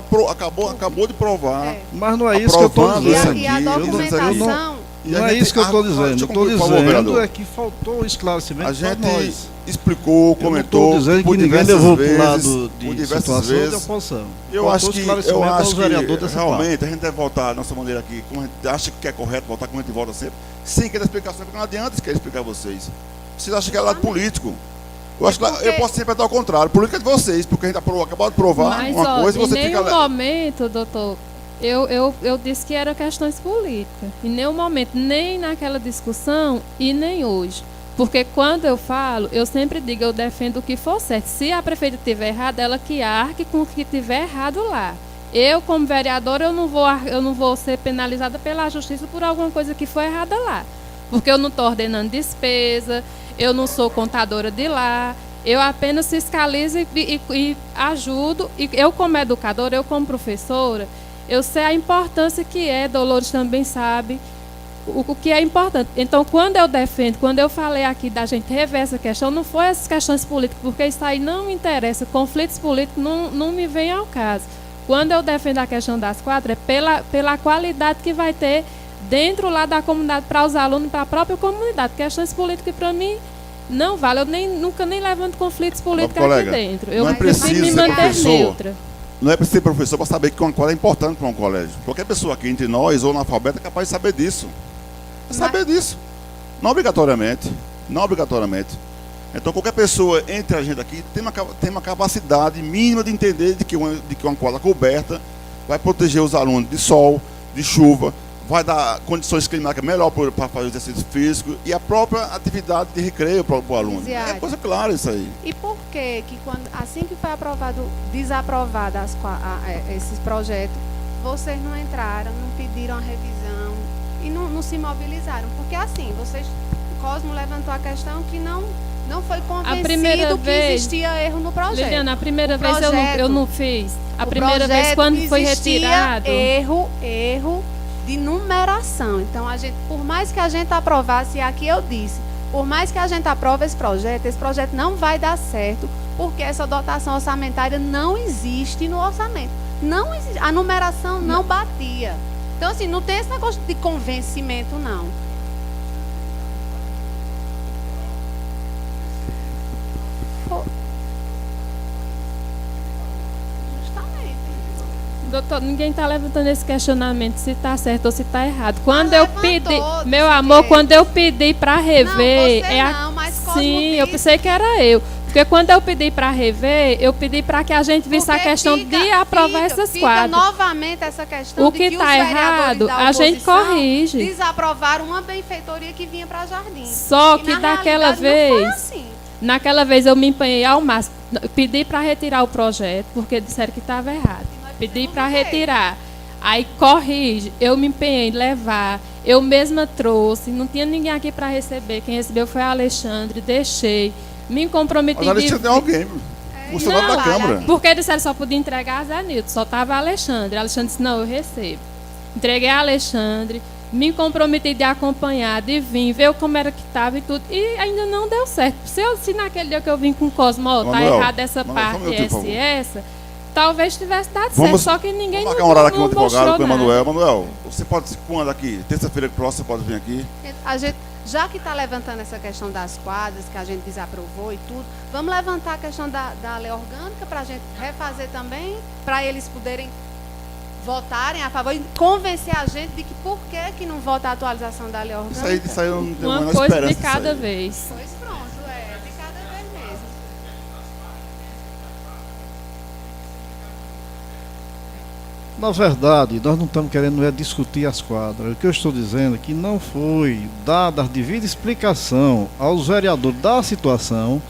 de provar. É. Mas não é isso que eu estou Aprovando dizendo. isso E a aqui, documentação, E a Não é gente- isso que eu estou dizendo. deixa Eu estou concluir, por favor, dizendo vereador. que faltou o esclarecimento A para gente nós. explicou, Eu não comentou, estou dizendo por que ninguém diversas levou para o vezes, lado por de diversas situação de vezes. oposição. Eu Faltou acho que, esclarecimento aos vereadores dessa parte. realmente a gente deve voltar a nossa maneira aqui, como a gente acha que é correto voltar, como a gente volta sempre, sem querer explicação, porque não adianta querer explicar a vocês. Vocês acham que é lado político. Eu acho que porque- eu posso sempre dar ao contrário, política é de vocês, porque a gente acabou de provar Mas, uma ó, coisa e em você nenhum fica. momento, doutor, eu disse que eram questões políticas. Em nenhum momento, nem naquela discussão e nem hoje. Porque quando eu falo, eu sempre digo, eu defendo o que for certo. Se a prefeita estiver errada, ela que arque com o que estiver errado lá. Eu, como vereadora, eu não vou ser penalizada pela justiça por alguma coisa que foi errada lá. Porque eu não estou ordenando despesa, eu não sou contadora de lá, eu apenas fiscalizo e ajudo. E eu, como educadora, eu, como professora, eu sei a importância que é, Dolores também sabe, o que é importante. Então, quando eu defendo, quando eu falei aqui da gente rever essa questão, não foi essas questões políticas, porque isso aí não me interessa, conflitos políticos não me vêm ao caso. Quando eu defendo a questão das quadras, é pela qualidade que vai ter dentro lá da comunidade, para os alunos, para a própria comunidade. Questões políticas, para mim, não vale. Eu nunca nem levanto conflitos políticos colega, aqui dentro. Eu não é preciso preciso me ser manter professor. neutra. Não é preciso ser professor para saber que uma quadra é importante para um colégio. Qualquer pessoa aqui entre nós ou analfabeta é capaz de saber disso. Saber disso. Não obrigatoriamente. Não obrigatoriamente. Então qualquer pessoa entre a gente aqui tem uma capacidade mínima de entender de que uma quadra coberta vai proteger os alunos de sol, de chuva, vai dar condições climáticas melhor para fazer o exercício físico e a própria atividade de recreio para o aluno. É Ziad. coisa clara isso aí. e por que assim que foi desaprovado esses projetos, vocês não entraram, não pediram a revisão e não se mobilizaram? Porque assim, o Cosmo levantou a questão que não foi primeira convencido que vez- existia erro no projeto. Liliana, a primeira O vez projeto- eu não fiz. A O primeira vez projeto quando foi existia retirado. erro de numeração. Então, por mais que a gente aprovasse, e aqui eu disse, por mais que a gente aprove esse projeto não vai dar certo, porque essa dotação orçamentária não existe no orçamento. Não existe, a numeração não batia. Então, assim, não tem esse negócio de convencimento, não. Justamente. Doutor, ninguém está levantando esse questionamento se está certo ou se está errado. Quando Mas eu levantou, pedi, disse meu que- amor, quando eu pedi para rever, Não, você não, mas Cosmo sim, eu disse. pensei que era eu. Porque quando eu pedi para rever, eu pedi para que a gente visse a Porque questão de aprovar essas fica quadras. novamente essa questão O de que que tá os vereadores errado, da a gente oposição corrige. desaprovaram uma benfeitoria que vinha para Jardim. Só E, que na daquela realidade, não foi vez, assim. naquela vez eu me empenhei ao máximo, pedi para retirar o projeto, porque disseram que estava errado. Pedi para retirar. Aí corrige, eu me empenhei em levar, eu mesma trouxe, não tinha ninguém aqui para receber, quem recebeu foi a Alexandre, deixei. Me comprometi Mas Alexandre é alguém, funcionário Não, da Câmara. porque disseram que só podia entregar a Zé Nilton, só estava Alexandre. Alexandre disse, não, eu recebo. Entreguei a Alexandre, me comprometi de acompanhar, de vir, ver como era que estava e tudo. E ainda não deu certo. Se naquele dia que eu vim com o Cosmo, ó, tá Manuel, errado essa Manuel, só um parte, minutinho, essa por e favor. essa, talvez tivesse dado Vamos- certo, só que ninguém Vamos marcar um horário aqui com o mostrou advogado, com o nada. Emanuel. Emanuel, você pode, quando aqui? Terça-feira próxima, você pode vir aqui? A gente, já que está levantando essa questão das quadras, que a gente desaprovou e tudo, vamos levantar a questão da lei orgânica para a gente refazer também, para eles poderem votarem a favor e convencer a gente de que por que não vota a atualização da lei orgânica. Isso aí eu não tenho a Uma menor coisa esperança de disso cada aí. vez. Pois pronto, de cada vez mesmo. Na verdade, nós não estamos querendo discutir as quadras. O que eu estou dizendo é que não foi dada a devida explicação aos vereadores da situação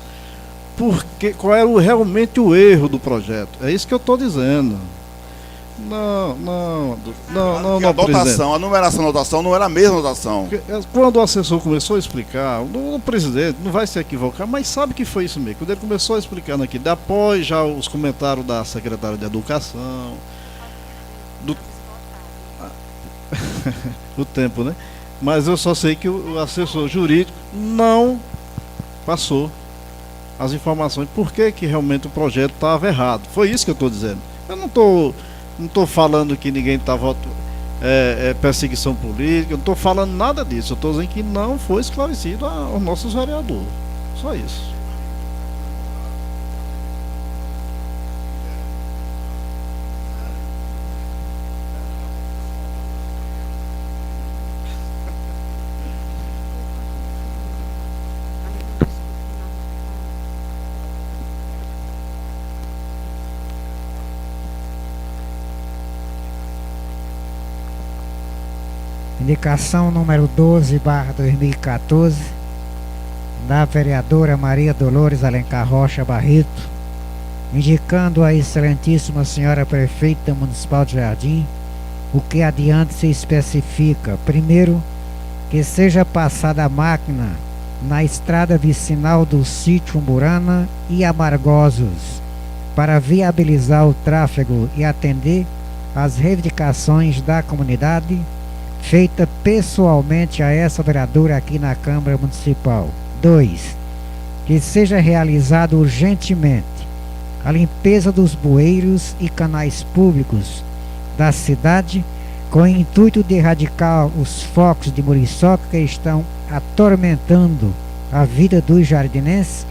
porque qual era realmente o erro do projeto. É isso que eu estou dizendo. Não, Porque a presidente. dotação, a numeração da dotação não era a mesma dotação. Porque, quando o assessor começou a explicar, o presidente não vai se equivocar, mas sabe que foi isso mesmo. Quando ele começou a explicar aqui, após já os comentários da secretária de Educação, do tempo, né? Mas eu só sei que o assessor jurídico não passou as informações por que realmente o projeto estava errado. Foi isso que eu estou dizendo. Eu não estou falando que ninguém está perseguição política, eu não estou falando nada disso. Eu estou dizendo que não foi esclarecido aos nossos vereadores. Só isso. Indicação número 12/2014 da vereadora Maria Dolores Alencar Rocha Barreto, indicando a excelentíssima senhora prefeita municipal de Jardim o que adiante se especifica. Primeiro, que seja passada a máquina na estrada vicinal do sítio Umburana e Amargosos para viabilizar o tráfego e atender às reivindicações da comunidade feita pessoalmente a essa vereadora aqui na Câmara Municipal. 2. Que seja realizado urgentemente a limpeza dos bueiros e canais públicos da cidade com o intuito de erradicar os focos de muriçoca que estão atormentando a vida dos jardinenses,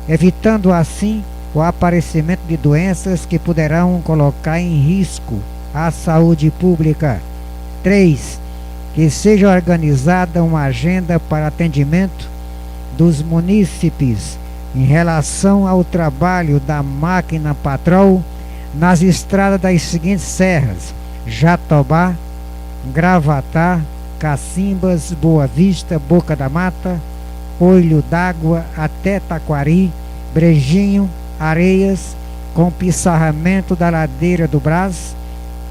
evitando assim o aparecimento de doenças que poderão colocar em risco a saúde pública. 3. Que seja organizada uma agenda para atendimento dos munícipes em relação ao trabalho da máquina patrol nas estradas das seguintes serras: Jatobá, Gravatá, Cacimbas, Boa Vista, Boca da Mata, Olho d'Água até Taquari, Brejinho, Areias, com pissarramento da ladeira do Brás,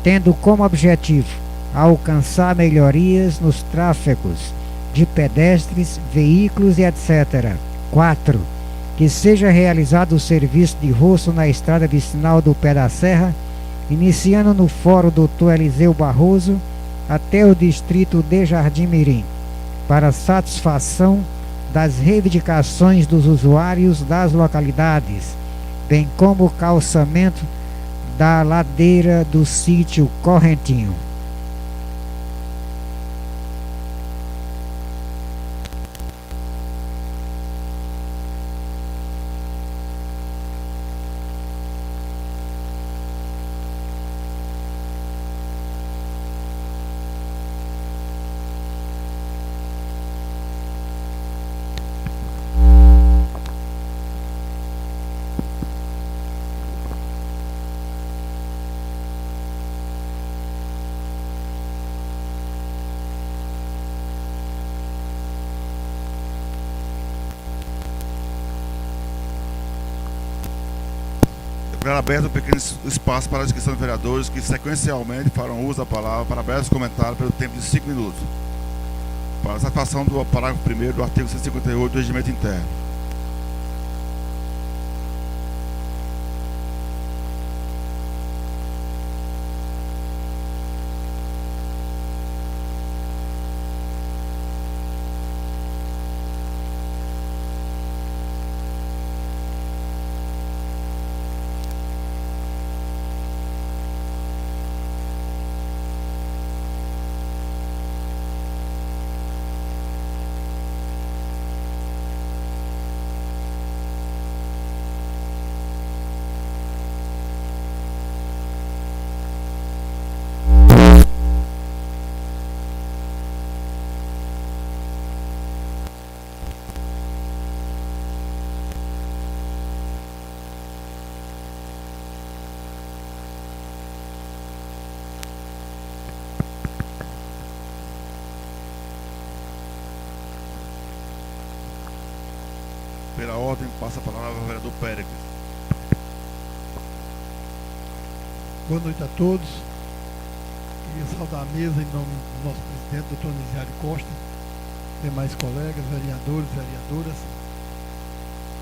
tendo como objetivo alcançar melhorias nos tráfegos de pedestres, veículos e etc. 4. Que seja realizado o serviço de roço na estrada vicinal do Pé da Serra, iniciando no Fórum Dr. Eliseu Barroso até o distrito de Jardim Mirim, para satisfação das reivindicações dos usuários das localidades, bem como o calçamento da ladeira do sítio Correntinho. Declaro aberto um pequeno espaço para a discussão de vereadores que sequencialmente farão uso da palavra para breves comentários pelo tempo de 5 minutos. Para a satisfação do parágrafo 1º do artigo 158 do Regimento Interno. Pela ordem, passa a palavra ao vereador Péricles. Boa noite a todos. Queria saudar a mesa em nome do nosso presidente, doutor Nisiário Costa, demais colegas, vereadores, vereadoras,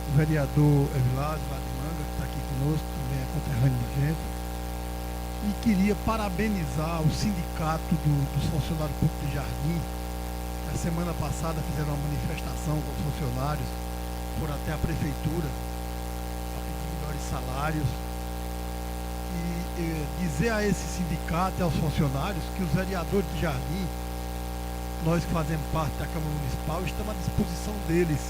o vereador Evilásio, lá de Manga, que está aqui conosco, também é conterrâneo da gente. E queria parabenizar o sindicato dos funcionários públicos de Jardim. Na semana passada fizeram uma manifestação com os funcionários, foram até a prefeitura a pedir melhores salários. E dizer a esse sindicato e aos funcionários que os vereadores de Jardim, nós que fazemos parte da Câmara Municipal, estamos à disposição deles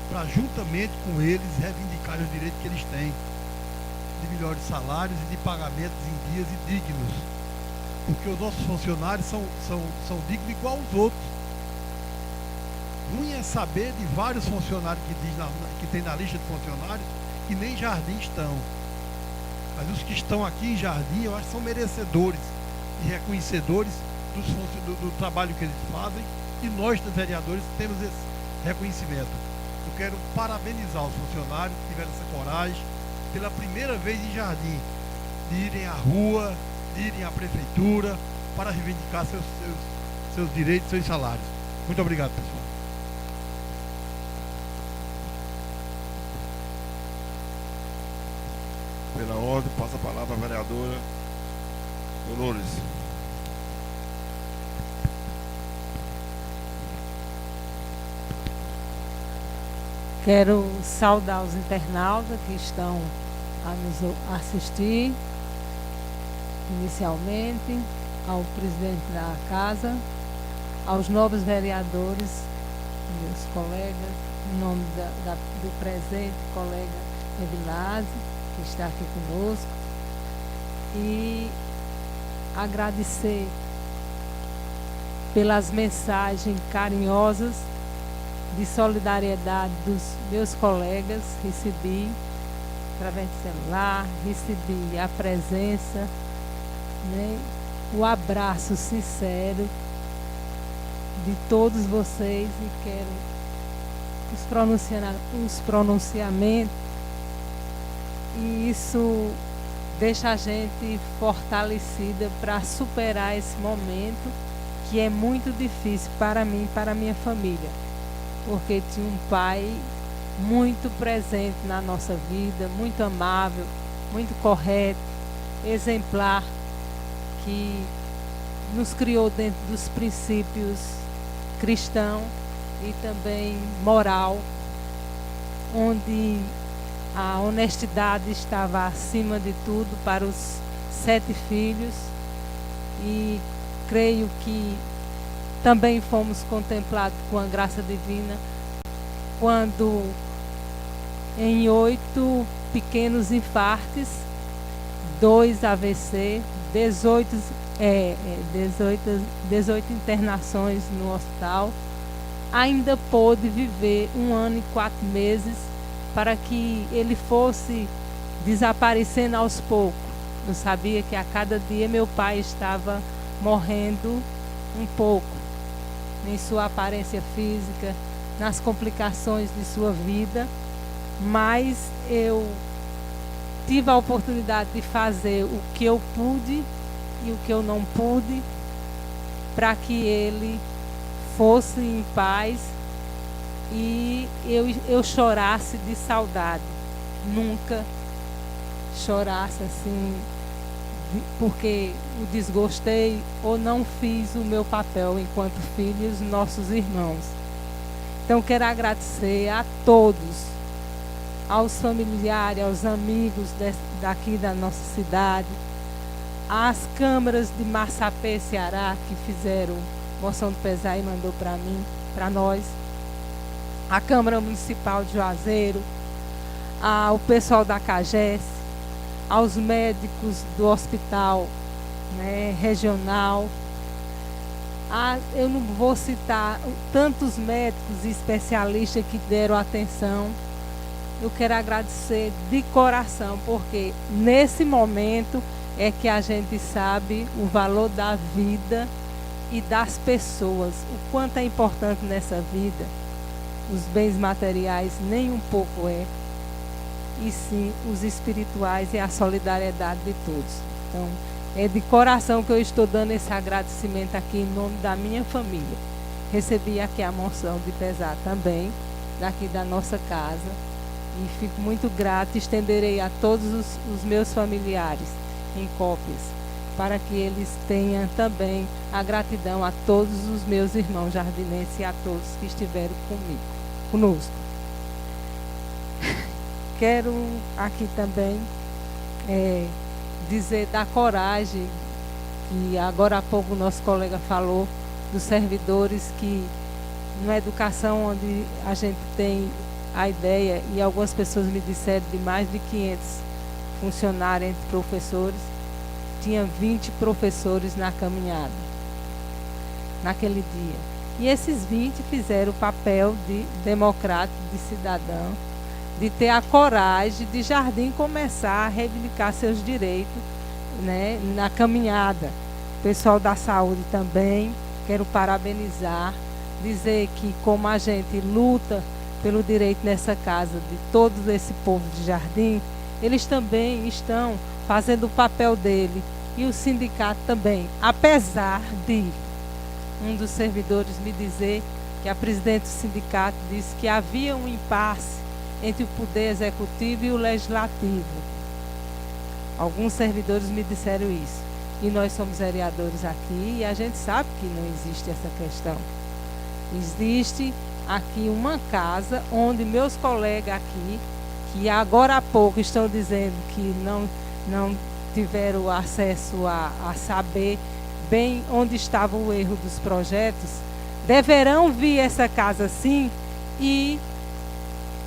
para, juntamente com eles, reivindicar os direitos que eles têm de melhores salários e de pagamentos em dias e dignos, porque os nossos funcionários são dignos igual aos outros. Ruim é saber de vários funcionários que tem na lista de funcionários que nem Jardim estão. Mas os que estão aqui em Jardim, eu acho que são merecedores e reconhecedores do trabalho que eles fazem, e nós, dos vereadores, temos esse reconhecimento. Eu quero parabenizar os funcionários que tiveram essa coragem, pela primeira vez em Jardim, de irem à rua, de irem à prefeitura, para reivindicar seus direitos, seus salários. Muito obrigado, pessoal. Pela ordem, passa a palavra à vereadora Dolores. Quero saudar os internautas que estão a nos assistir, inicialmente, ao presidente da casa, aos novos vereadores, meus colegas, em nome do presente colega Evilásio, que está aqui conosco, e agradecer pelas mensagens carinhosas de solidariedade dos meus colegas. Recebi através do celular, recebi a presença, né, o abraço sincero de todos vocês, e quero os pronunciamentos, e isso deixa a gente fortalecida para superar esse momento que é muito difícil para mim e para a minha família, porque tinha um pai muito presente na nossa vida, muito amável, muito correto, exemplar, que nos criou dentro dos princípios cristãos e também moral, onde a honestidade estava acima de tudo para os 7 filhos, e creio que também fomos contemplados com a graça divina quando, em 8 pequenos infartos, 2 AVC, 18 internações no hospital, ainda pôde viver 1 ano e 4 meses, para que ele fosse desaparecendo aos poucos. Eu sabia que a cada dia meu pai estava morrendo um pouco, em sua aparência física, nas complicações de sua vida, mas eu tive a oportunidade de fazer o que eu pude e o que eu não pude, para que ele fosse em paz, e eu chorasse de saudade. Nunca chorasse assim, porque o desgostei ou não fiz o meu papel enquanto filho e os nossos irmãos. Então quero agradecer a todos, aos familiares, aos amigos daqui da nossa cidade, às câmaras de Massapê, Ceará, que fizeram moção de pesar e mandou para mim, para nós, a Câmara Municipal de Juazeiro, ao pessoal da CAGES, aos médicos do hospital, né, regional. Eu não vou citar tantos médicos e especialistas que deram atenção. Eu quero agradecer de coração, porque nesse momento é que a gente sabe o valor da vida e das pessoas, o quanto é importante nessa vida. os bens materiais nem um pouco é, e sim os espirituais e a solidariedade de todos. Então, é de coração que eu estou dando esse agradecimento aqui em nome da minha família. Recebi aqui a moção de pesar também, daqui da nossa casa, e fico muito grata, estenderei a todos os meus familiares em cópias, para que eles tenham também a gratidão a todos os meus irmãos jardinenses e a todos que estiveram conosco. Quero aqui também dizer da coragem, que agora há pouco o nosso colega falou, dos servidores que, na educação onde a gente tem a ideia, e algumas pessoas me disseram de mais de 500 funcionários entre professores, tinha 20 professores na caminhada, naquele dia. E esses 20 fizeram o papel de democrático, de cidadão, de ter a coragem de Jardim começar a reivindicar seus direitos, né, na caminhada. O pessoal da saúde também, quero parabenizar, dizer que como a gente luta pelo direito nessa casa de todo esse povo de Jardim, eles também estão fazendo o papel dele, e o sindicato também, apesar de um dos servidores me dizer que a presidente do sindicato disse que havia um impasse entre o poder executivo e o legislativo. Alguns servidores me disseram isso. E nós somos vereadores aqui e a gente sabe que não existe essa questão. Existe aqui uma casa onde meus colegas aqui, que agora há pouco estão dizendo que não tiveram acesso a saber bem onde estava o erro dos projetos, deverão vir essa casa sim e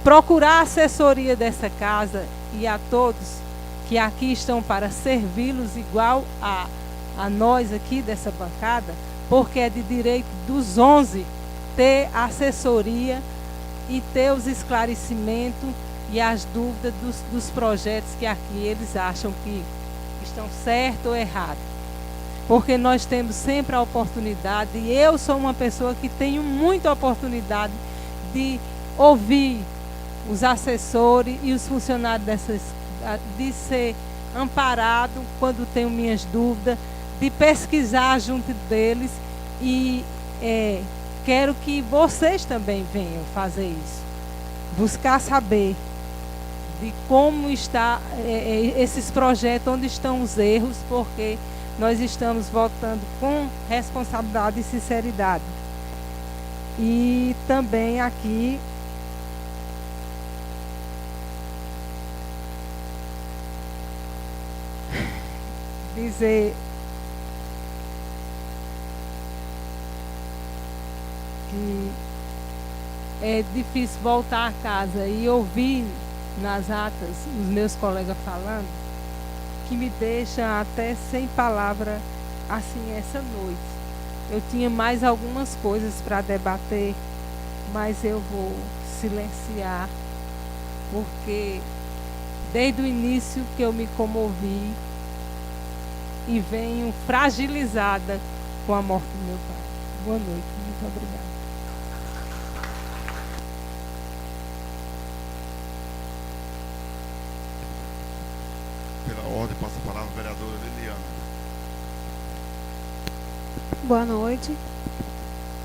procurar a assessoria dessa casa e a todos que aqui estão para servi-los igual a nós aqui dessa bancada, porque é de direito dos 11 ter assessoria e ter os esclarecimentos e as dúvidas dos projetos que aqui eles acham que estão certo ou errado. Porque nós temos sempre a oportunidade, e eu sou uma pessoa que tenho muita oportunidade de ouvir os assessores e os funcionários de ser amparado quando tenho minhas dúvidas, de pesquisar junto deles, e quero que vocês também venham fazer isso, buscar saber de como está esses projetos, onde estão os erros, porque nós estamos votando com responsabilidade e sinceridade. E também aqui dizer que é difícil voltar a casa e ouvir nas atas os meus colegas falando, que me deixa até sem palavra assim essa noite. Eu tinha mais algumas coisas para debater, mas eu vou silenciar, porque desde o início que eu me comovi e venho fragilizada com a morte do meu pai. Boa noite, muito obrigada. Pela ordem, passa a palavra a vereadora Liliana. Boa noite.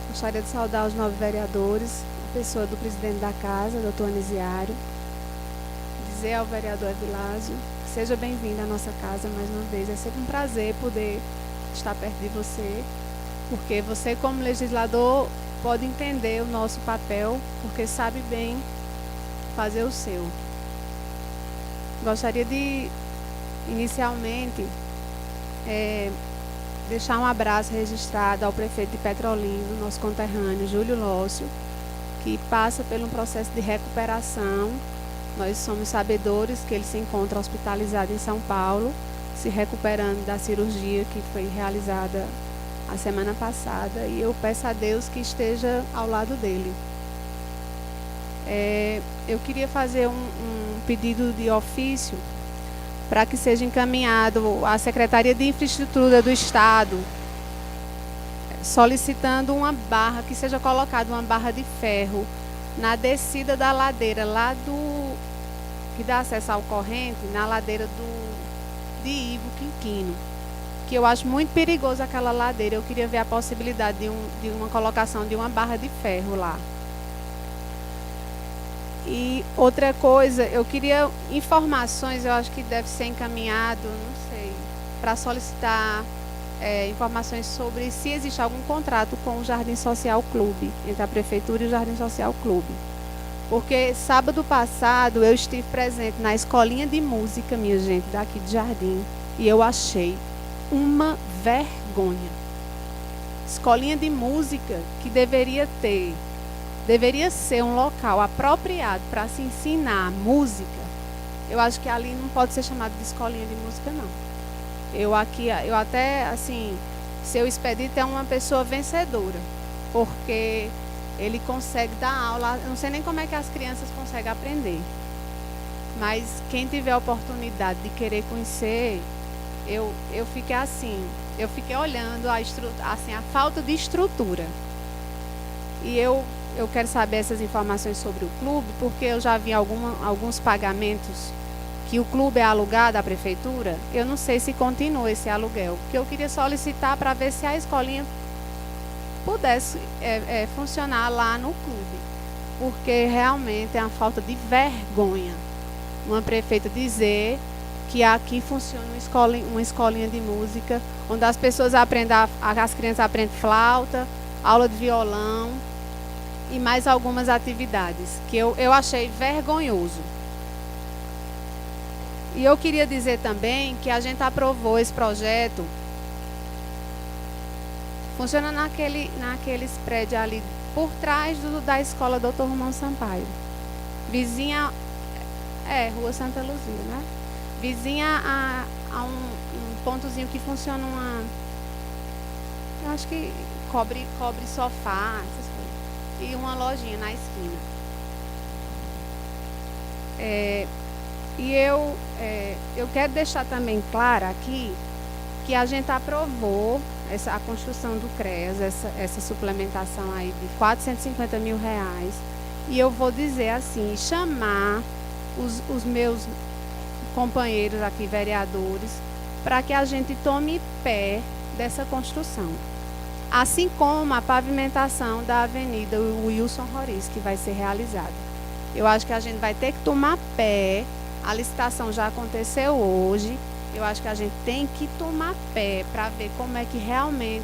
Gostaria de saudar os 9 vereadores, a pessoa do presidente da casa, doutor Anisiário. Dizer ao vereador Evilásio que seja bem-vindo à nossa casa mais uma vez. É sempre um prazer poder estar perto de você, porque você, como legislador, pode entender o nosso papel, porque sabe bem fazer o seu. Gostaria de, inicialmente, deixar um abraço registrado ao prefeito de Petrolina, nosso conterrâneo, Júlio Lócio, que passa por um processo de recuperação. Nós somos sabedores que ele se encontra hospitalizado em São Paulo, se recuperando da cirurgia que foi realizada a semana passada, e eu peço a Deus que esteja ao lado dele. Eu queria fazer um pedido de ofício para que seja encaminhado à Secretaria de Infraestrutura do Estado, solicitando uma barra, que seja colocada uma barra de ferro na descida da ladeira lá do que dá acesso ao corrente, na ladeira de Ivo Quinquino, que eu acho muito perigoso aquela ladeira. Eu queria ver a possibilidade de uma colocação de uma barra de ferro lá. E outra coisa, eu queria informações, eu acho que deve ser encaminhado, não sei, para solicitar informações sobre se existe algum contrato com o Jardim Social Clube, entre a Prefeitura e o Jardim Social Clube. Porque sábado passado eu estive presente na escolinha de música, minha gente, daqui de Jardim, e eu achei uma vergonha. Escolinha de música que deveria ser um local apropriado para se ensinar música. Eu acho que ali não pode ser chamado de escolinha de música, não. Eu até, assim, seu expedito é uma pessoa vencedora, porque ele consegue dar aula. Eu não sei nem como é que as crianças conseguem aprender, mas quem tiver a oportunidade de querer conhecer, eu fiquei olhando a falta de estrutura. E eu quero saber essas informações sobre o clube, porque eu já vi alguns pagamentos que o clube é alugado à prefeitura. Eu não sei se continua esse aluguel, porque eu queria solicitar para ver se a escolinha pudesse funcionar lá no clube, porque realmente é uma falta de vergonha uma prefeita dizer que aqui funciona uma escolinha de música, onde as pessoas as crianças aprendem flauta, aula de violão e mais algumas atividades, que eu achei vergonhoso. E eu queria dizer também que a gente aprovou esse projeto, funciona naqueles prédios ali, por trás da escola Dr. Romão Sampaio. Vizinha, Rua Santa Luzia, né? Vizinha a um pontozinho que funciona eu acho que cobre sofá, essas coisas. E uma lojinha na esquina. E eu quero deixar também claro aqui que a gente aprovou a construção do CREAS, essa suplementação aí de R$450 mil. E eu vou dizer assim, chamar os meus companheiros aqui, vereadores, para que a gente tome pé dessa construção. Assim como a pavimentação da Avenida Wilson Roriz, que vai ser realizada. Eu acho que a gente vai ter que tomar pé. A licitação já aconteceu hoje. Eu acho que a gente tem que tomar pé para ver como é que realmente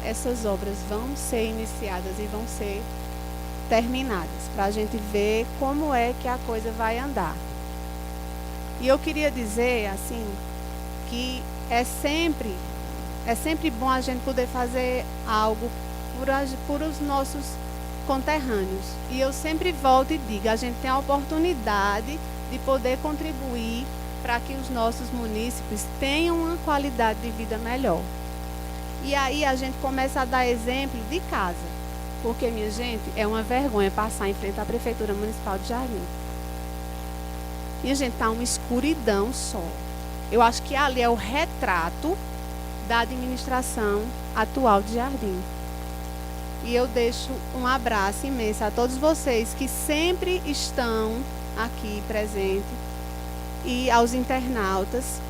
essas obras vão ser iniciadas e vão ser terminadas, para a gente ver como é que a coisa vai andar. E eu queria dizer, assim, que é sempre bom a gente poder fazer algo por os nossos conterrâneos. E eu sempre volto e digo, a gente tem a oportunidade de poder contribuir para que os nossos munícipes tenham uma qualidade de vida melhor. E aí a gente começa a dar exemplo de casa, porque, minha gente, é uma vergonha passar em frente à Prefeitura Municipal de Jardim. Minha gente, está uma escuridão só. Eu acho que ali é o retrato da administração atual de Jardim. E eu deixo um abraço imenso a todos vocês que sempre estão aqui presentes e aos internautas.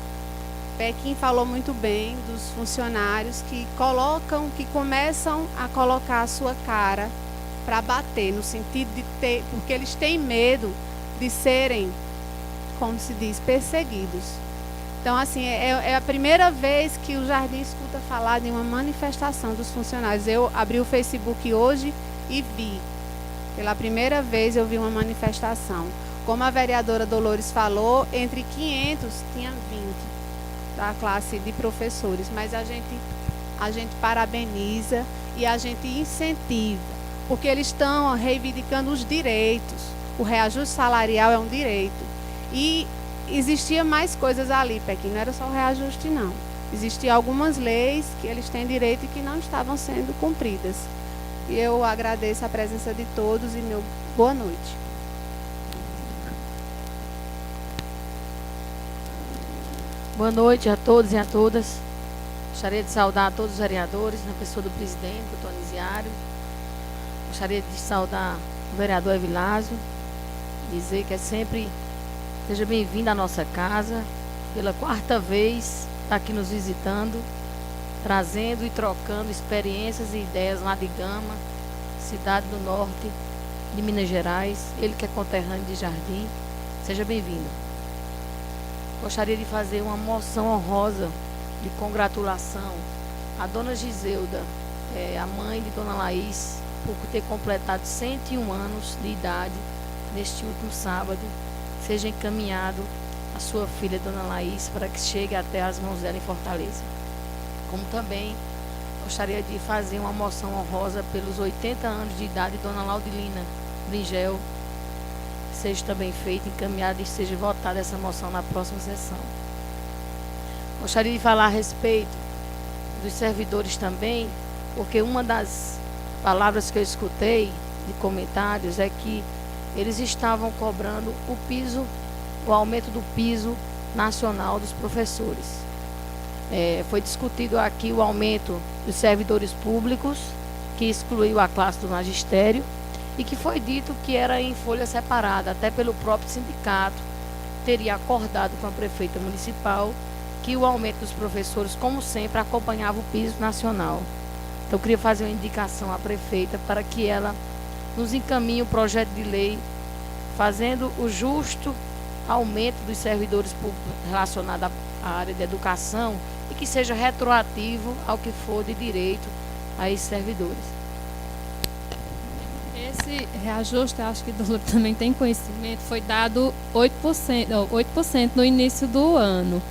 Pequim falou muito bem dos funcionários que começam a colocar a sua cara para bater, no sentido de ter, porque eles têm medo de serem, como se diz, perseguidos. Então, assim, é a primeira vez que o Jardim escuta falar de uma manifestação dos funcionários. Eu abri o Facebook hoje e vi. Pela primeira vez eu vi uma manifestação. Como a vereadora Dolores falou, entre 500 tinha 20 da classe de professores. Mas a gente parabeniza e a gente incentiva, porque eles estão reivindicando os direitos. O reajuste salarial é um direito. E existia mais coisas ali, Pequim, não era só o reajuste, não. Existiam algumas leis que eles têm direito e que não estavam sendo cumpridas. E eu agradeço a presença de todos e meu boa noite. Boa noite a todos e a todas. Gostaria de saudar a todos os vereadores, na pessoa do presidente, do Toniziário. Gostaria de saudar o vereador Evilásio, dizer que seja bem-vindo à nossa casa, pela 4ª vez está aqui nos visitando, trazendo e trocando experiências e ideias lá de Gama, cidade do norte de Minas Gerais, ele que é conterrâneo de Jardim, seja bem-vindo. Gostaria de fazer uma moção honrosa de congratulação à dona Giselda, a mãe de dona Laís, por ter completado 101 anos de idade neste último sábado. Seja encaminhado a sua filha, dona Laís, para que chegue até as mãos dela em Fortaleza. Como também gostaria de fazer uma moção honrosa pelos 80 anos de idade de dona Laudilina Bringel, que seja também feita, encaminhada e seja votada essa moção na próxima sessão. Gostaria de falar a respeito dos servidores também, porque uma das palavras que eu escutei de comentários é que eles estavam cobrando o aumento do piso nacional dos professores. Foi discutido aqui o aumento dos servidores públicos, que excluiu a classe do magistério, e que foi dito que era em folha separada, até pelo próprio sindicato, teria acordado com a prefeita municipal que o aumento dos professores, como sempre, acompanhava o piso nacional. Então, eu queria fazer uma indicação à prefeita para que ela nos encaminhe o projeto de lei fazendo o justo aumento dos servidores públicos relacionado à área de educação e que seja retroativo ao que for de direito a esses servidores. Esse reajuste, acho que o doutor também tem conhecimento, foi dado 8% no início do ano.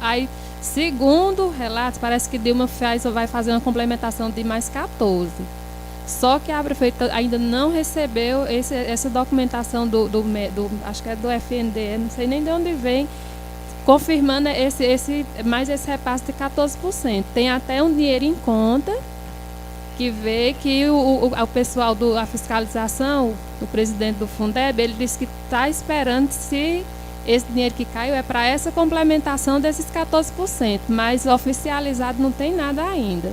Aí, segundo relatos, parece que Dilma vai fazer uma complementação de mais 14%. Só que a prefeita ainda não recebeu essa documentação acho que é do FNDE, não sei nem de onde vem, confirmando mais esse repasse de 14%. Tem até um dinheiro em conta, que vê que o pessoal da fiscalização, o presidente do Fundeb, ele disse que está esperando se esse dinheiro que caiu é para essa complementação desses 14%, mas oficializado não tem nada ainda.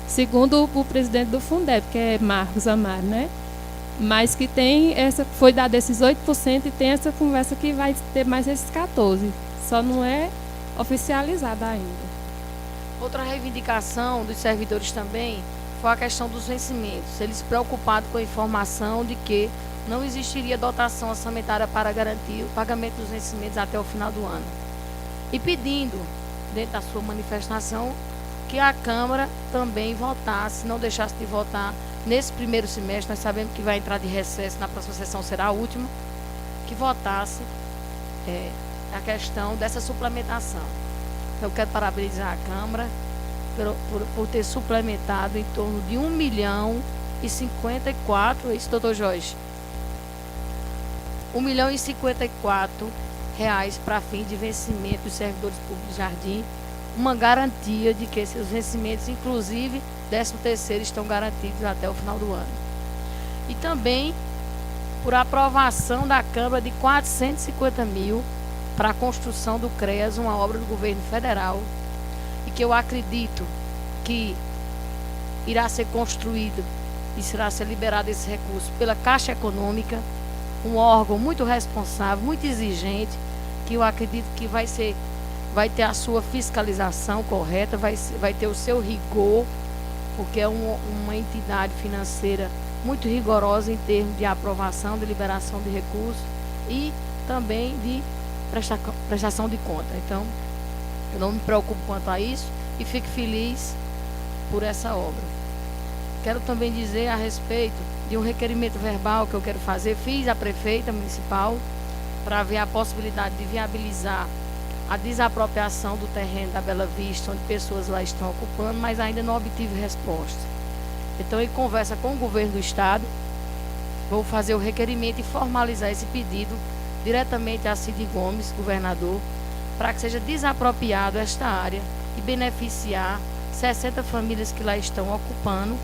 Segundo o presidente do Fundeb, que é Marcos Amaro, né? Mas que foi dado esses 8% e tem essa conversa que vai ter mais esses 14%. Só não é oficializada ainda. Outra reivindicação dos servidores também foi a questão dos vencimentos. Eles preocupados com a informação de que não existiria dotação orçamentária para garantir o pagamento dos vencimentos até o final do ano. E pedindo, dentro da sua manifestação, que a Câmara também votasse, não deixasse de votar nesse primeiro semestre. Nós sabemos que vai entrar de recesso, na próxima sessão será a última, que votasse a questão dessa suplementação. Eu quero parabenizar a Câmara por ter suplementado em torno de 1.054.000, é isso, doutor Jorge? 1.054.000 reais para fim de vencimento dos servidores públicos de Jardim, uma garantia de que esses vencimentos, inclusive 13º, estão garantidos até o final do ano. E também por aprovação da Câmara de 450.000 para a construção do CREAS, uma obra do governo federal, e que eu acredito que irá ser construído e será ser liberado esse recurso pela Caixa Econômica, um órgão muito responsável, muito exigente, que eu acredito que vai ter a sua fiscalização correta, vai ter o seu rigor, porque é uma entidade financeira muito rigorosa em termos de aprovação, de liberação de recursos e também de prestação de conta. Então, eu não me preocupo quanto a isso e fico feliz por essa obra. Quero também dizer a respeito de um requerimento verbal que eu quero fazer. Fiz a prefeita municipal para ver a possibilidade de viabilizar a desapropriação do terreno da Bela Vista, onde pessoas lá estão ocupando, mas ainda não obtive resposta. Então, em conversa com o governo do estado, vou fazer o requerimento e formalizar esse pedido diretamente a Cid Gomes, governador, para que seja desapropriado esta área e beneficiar 60 famílias que lá estão ocupando,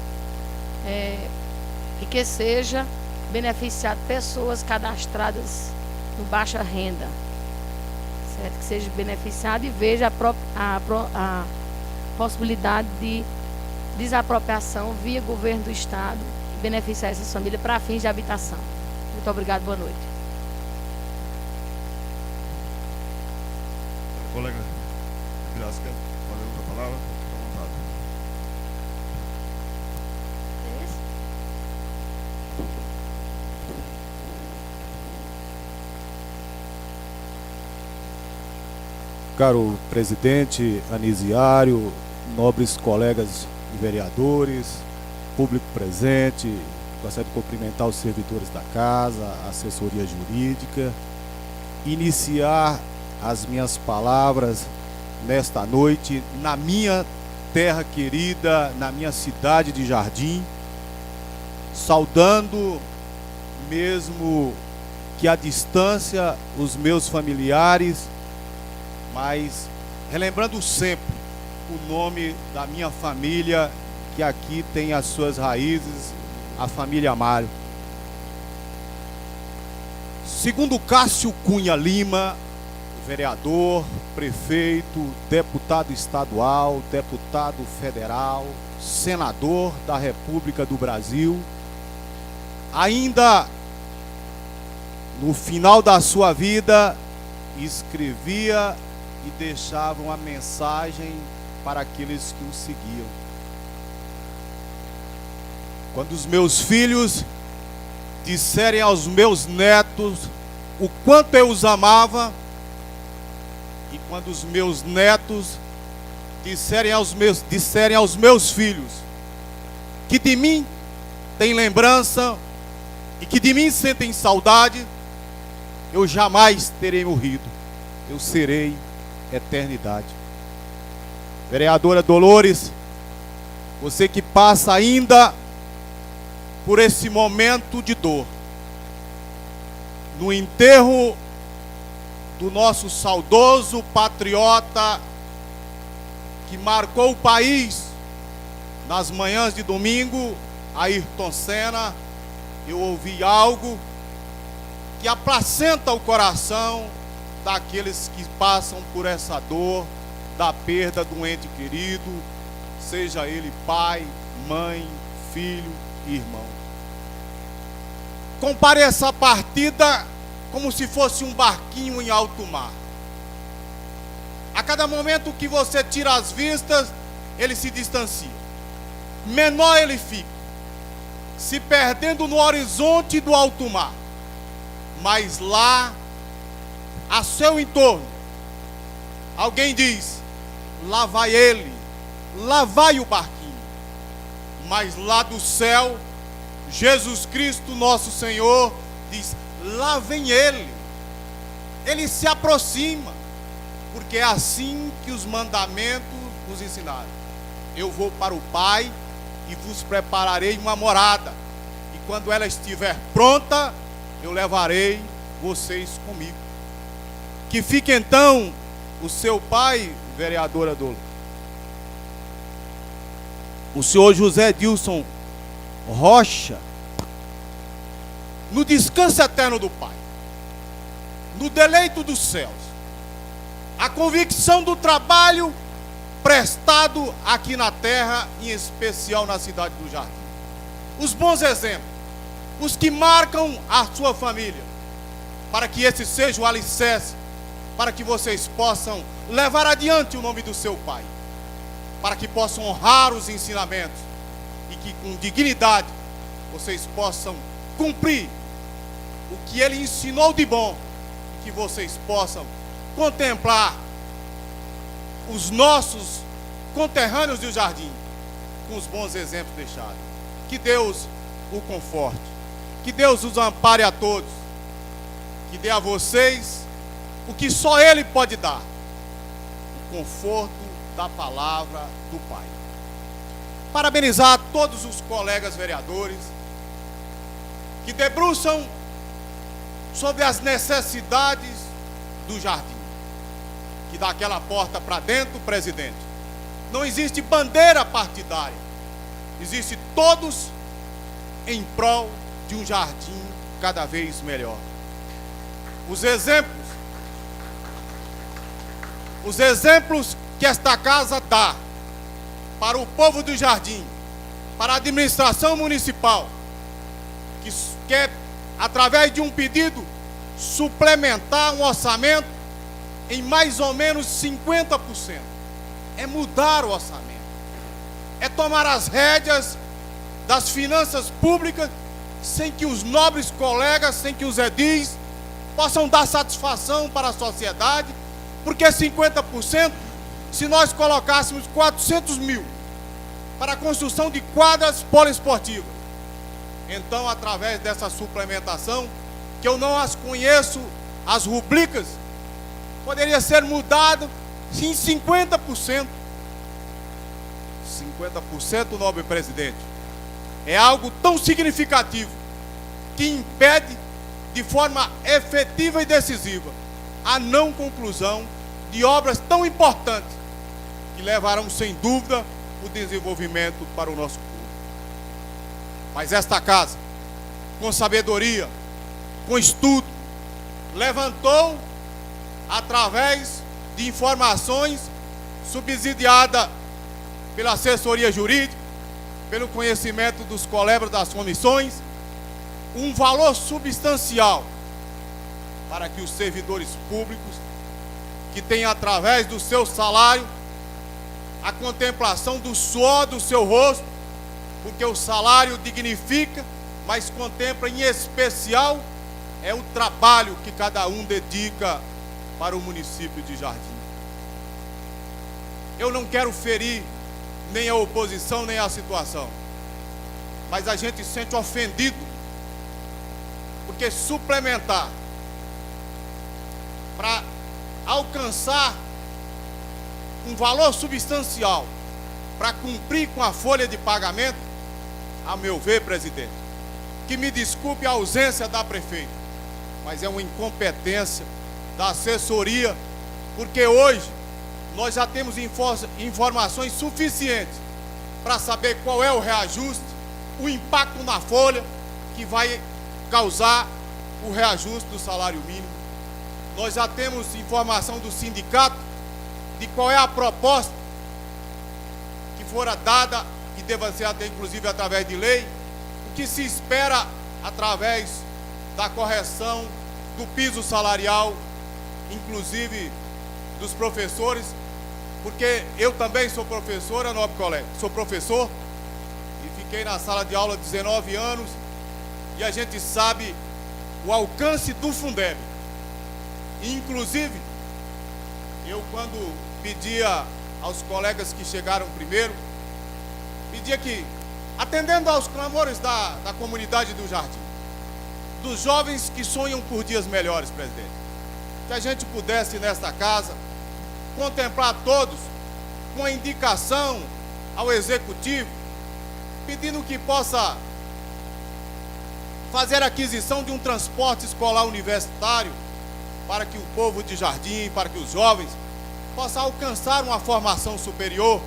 e que seja beneficiado pessoas cadastradas no baixa renda, certo? Que seja beneficiado e veja a possibilidade de desapropriação via governo do estado, beneficiar essas famílias para fins de habitação. Muito obrigado, boa noite. Colega Graça, quer fazer outra palavra? Fique à vontade. Caro presidente Anisiário, nobres colegas e vereadores, público presente, gostaria de cumprimentar os servidores da casa, a assessoria jurídica, iniciar as minhas palavras nesta noite na minha terra querida, na minha cidade de Jardim, saudando mesmo que à distância os meus familiares, mas relembrando sempre o nome da minha família, que aqui tem as suas raízes, a família Mário. Segundo Cássio Cunha Lima, vereador, prefeito, deputado estadual, deputado federal, senador da República do Brasil, ainda no final da sua vida, escrevia e deixava uma mensagem para aqueles que o seguiam. Quando os meus filhos disserem aos meus netos o quanto eu os amava, e quando os meus netos disserem aos meus filhos que de mim têm lembrança e que de mim sentem saudade, eu jamais terei morrido, eu serei eternidade. Vereadora Dolores, você que passa ainda por esse momento de dor, no enterro do nosso saudoso patriota que marcou o país nas manhãs de domingo, Ayrton Senna, eu ouvi algo que aplacenta o coração daqueles que passam por essa dor da perda do ente querido, seja ele pai, mãe, filho, irmão. Compare essa partida como se fosse um barquinho em alto mar. A cada momento que você tira as vistas, ele se distancia. Menor ele fica, se perdendo no horizonte do alto mar. Mas lá, a seu entorno, alguém diz: lá vai ele, lá vai o barquinho. Mas lá do céu, Jesus Cristo, nosso Senhor, diz: lá vem ele. Ele se aproxima, porque é assim que os mandamentos nos ensinaram. Eu vou para o Pai e vos prepararei uma morada, e quando ela estiver pronta, eu levarei vocês comigo. Que fique então o seu pai, vereadora Dolores, o senhor José Dilson Rocha, no descanso eterno do Pai, no deleito dos céus, a convicção do trabalho prestado aqui na terra, em especial na cidade do Jardim, os bons exemplos, os que marcam a sua família, para que esse seja o alicerce, para que vocês possam levar adiante o nome do seu Pai, para que possam honrar os ensinamentos e que com dignidade vocês possam cumprir o que ele ensinou de bom, e que vocês possam contemplar os nossos conterrâneos do Jardim com os bons exemplos deixados. Que Deus o conforte, que Deus os ampare a todos, que dê a vocês o que só Ele pode dar: o conforto da palavra do Pai. Parabenizar todos os colegas vereadores que debruçam sobre as necessidades do Jardim, que daquela porta para dentro, presidente, não existe bandeira partidária, existe todos em prol de um jardim cada vez melhor. Os exemplos que esta casa dá para o povo do Jardim, para a administração municipal, que quer, através de um pedido, suplementar um orçamento em mais ou menos 50%. É mudar o orçamento. É tomar as rédeas das finanças públicas sem que os nobres colegas, sem que os edis possam dar satisfação para a sociedade, porque 50%, se nós colocássemos 400 mil para a construção de quadras poliesportivas, então, através dessa suplementação, que eu não as conheço, as rubricas, poderia ser mudado em 50%. 50%, nobre presidente, é algo tão significativo que impede de forma efetiva e decisiva a não conclusão de obras tão importantes que levarão, sem dúvida, o desenvolvimento para o nosso povo. Mas esta casa, com sabedoria, com estudo, levantou, através de informações subsidiadas pela assessoria jurídica, pelo conhecimento dos colegas das comissões, um valor substancial para que os servidores públicos, que têm através do seu salário a contemplação do suor do seu rosto, porque o salário dignifica, mas contempla em especial é o trabalho que cada um dedica para o município de Jardim. Eu não quero ferir nem a oposição, nem a situação, mas a gente se sente ofendido, porque suplementar para alcançar um valor substancial para cumprir com a folha de pagamento, a meu ver, presidente, que me desculpe a ausência da prefeita, mas é uma incompetência da assessoria, porque hoje nós já temos informações suficientes para saber qual é o reajuste, o impacto na folha que vai causar o reajuste do salário mínimo. Nós já temos informação do sindicato de qual é a proposta que fora dada, que deva ser até inclusive através de lei, o que se espera através da correção do piso salarial, inclusive dos professores, porque eu também sou professora, nobre colega, sou professor e fiquei na sala de aula 19 anos, e a gente sabe o alcance do Fundeb. Inclusive, eu quando pedia aos colegas que chegaram primeiro, pedia que, atendendo aos clamores da comunidade do Jardim, dos jovens que sonham por dias melhores, presidente, que a gente pudesse nesta casa contemplar todos com a indicação ao executivo, pedindo que possa fazer a aquisição de um transporte escolar universitário para que o povo de Jardim, para que os jovens possam alcançar uma formação superior,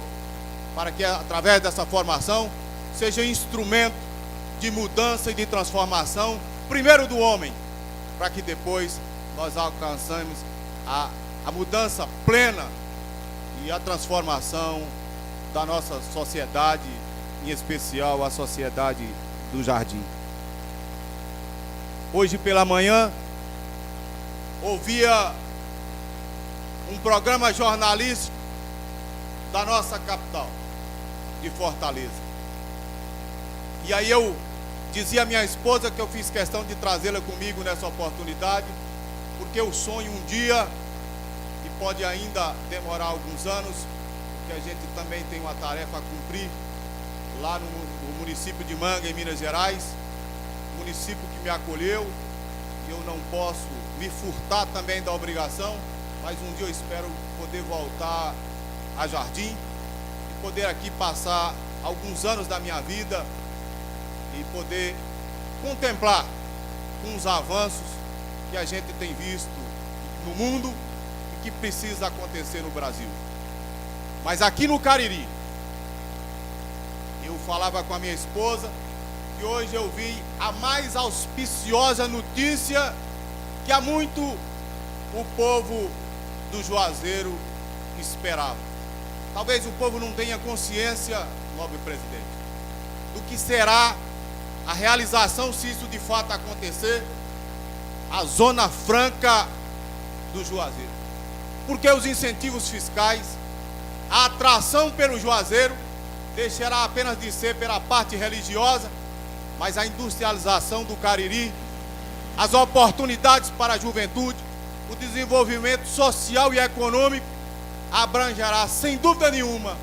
para que através dessa formação seja instrumento de mudança e de transformação, primeiro do homem, para que depois nós alcançamos a mudança plena e a transformação da nossa sociedade, em especial a sociedade do Jardim. Hoje pela manhã, ouvia um programa jornalístico da nossa capital, de Fortaleza. E aí eu dizia à minha esposa que eu fiz questão de trazê-la comigo nessa oportunidade, porque eu sonho um dia, e pode ainda demorar alguns anos, porque a gente também tem uma tarefa a cumprir lá no município de Manga, em Minas Gerais, município que me acolheu, e eu não posso me furtar também da obrigação, mas um dia eu espero poder voltar a Jardim e poder aqui passar alguns anos da minha vida e poder contemplar uns avanços que a gente tem visto no mundo e que precisa acontecer no Brasil. Mas aqui no Cariri, eu falava com a minha esposa e hoje eu vi a mais auspiciosa notícia que há muito o povo do Juazeiro esperava. Talvez o povo não tenha consciência, nobre presidente, do que será a realização, se isso de fato acontecer, a Zona Franca do Juazeiro. Porque os incentivos fiscais, a atração pelo Juazeiro, deixará apenas de ser pela parte religiosa, mas a industrialização do Cariri, as oportunidades para a juventude, o desenvolvimento social e econômico abrangerá, sem dúvida nenhuma,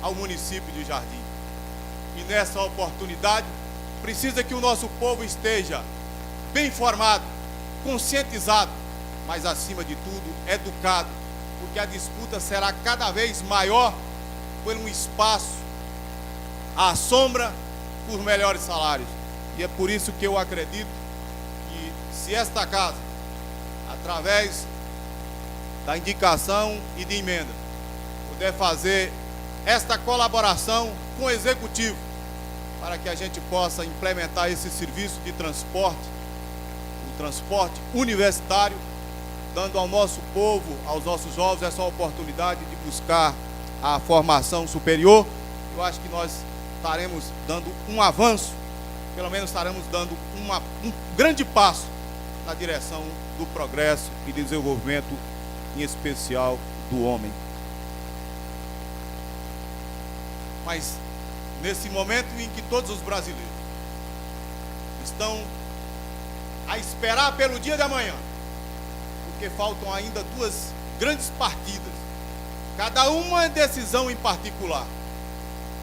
ao município de Jardim. E nessa oportunidade, precisa que o nosso povo esteja bem informado, conscientizado, mas acima de tudo, educado, porque a disputa será cada vez maior por um espaço à sombra, por melhores salários. E é por isso que eu acredito que, se esta casa, através da indicação e de emenda, puder fazer esta colaboração com o Executivo, para que a gente possa implementar esse serviço de transporte, o transporte universitário, dando ao nosso povo, aos nossos jovens, essa oportunidade de buscar a formação superior. Eu acho que nós estaremos dando um avanço, pelo menos estaremos dando um grande passo na direção do progresso e desenvolvimento, em especial do homem. Mas nesse momento em que todos os brasileiros estão a esperar pelo dia de amanhã, porque faltam ainda duas grandes partidas, cada uma decisão em particular,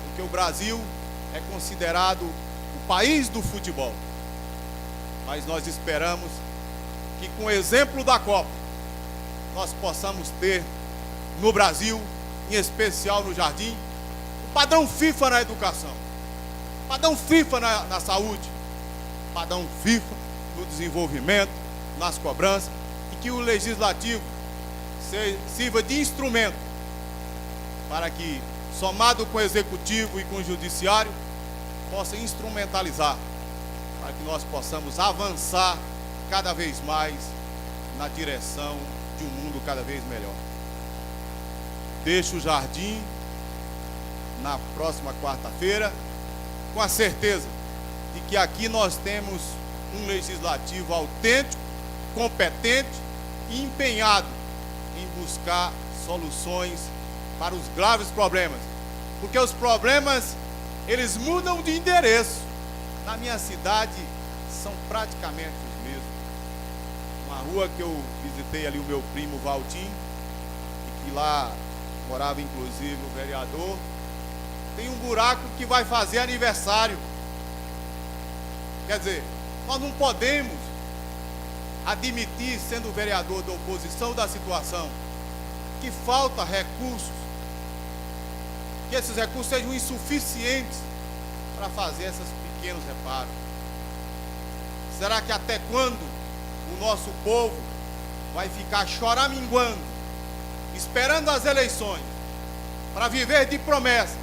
porque o Brasil é considerado o país do futebol, mas nós esperamos que, com o exemplo da Copa, nós possamos ter no Brasil, em especial no Jardim, o padrão FIFA na educação, o padrão FIFA na saúde, o padrão FIFA no desenvolvimento, nas cobranças, e que o Legislativo sirva de instrumento para que, somado com o Executivo e com o Judiciário, possa instrumentalizar para que nós possamos avançar cada vez mais na direção de um mundo cada vez melhor. Deixo o Jardim na próxima quarta-feira, com a certeza de que aqui nós temos um legislativo autêntico, competente e empenhado em buscar soluções para os graves problemas, porque os problemas, eles mudam de endereço. Na minha cidade são praticamente os mesmos. Uma rua que eu visitei ali, o meu primo Valtim, e que lá morava inclusive o vereador, tem um buraco que vai fazer aniversário. Quer dizer, nós não podemos admitir, sendo vereador da oposição da situação, que falta recursos, que esses recursos sejam insuficientes para fazer esses pequenos reparos. Será que até quando o nosso povo vai ficar choraminguando, esperando as eleições, para viver de promessa,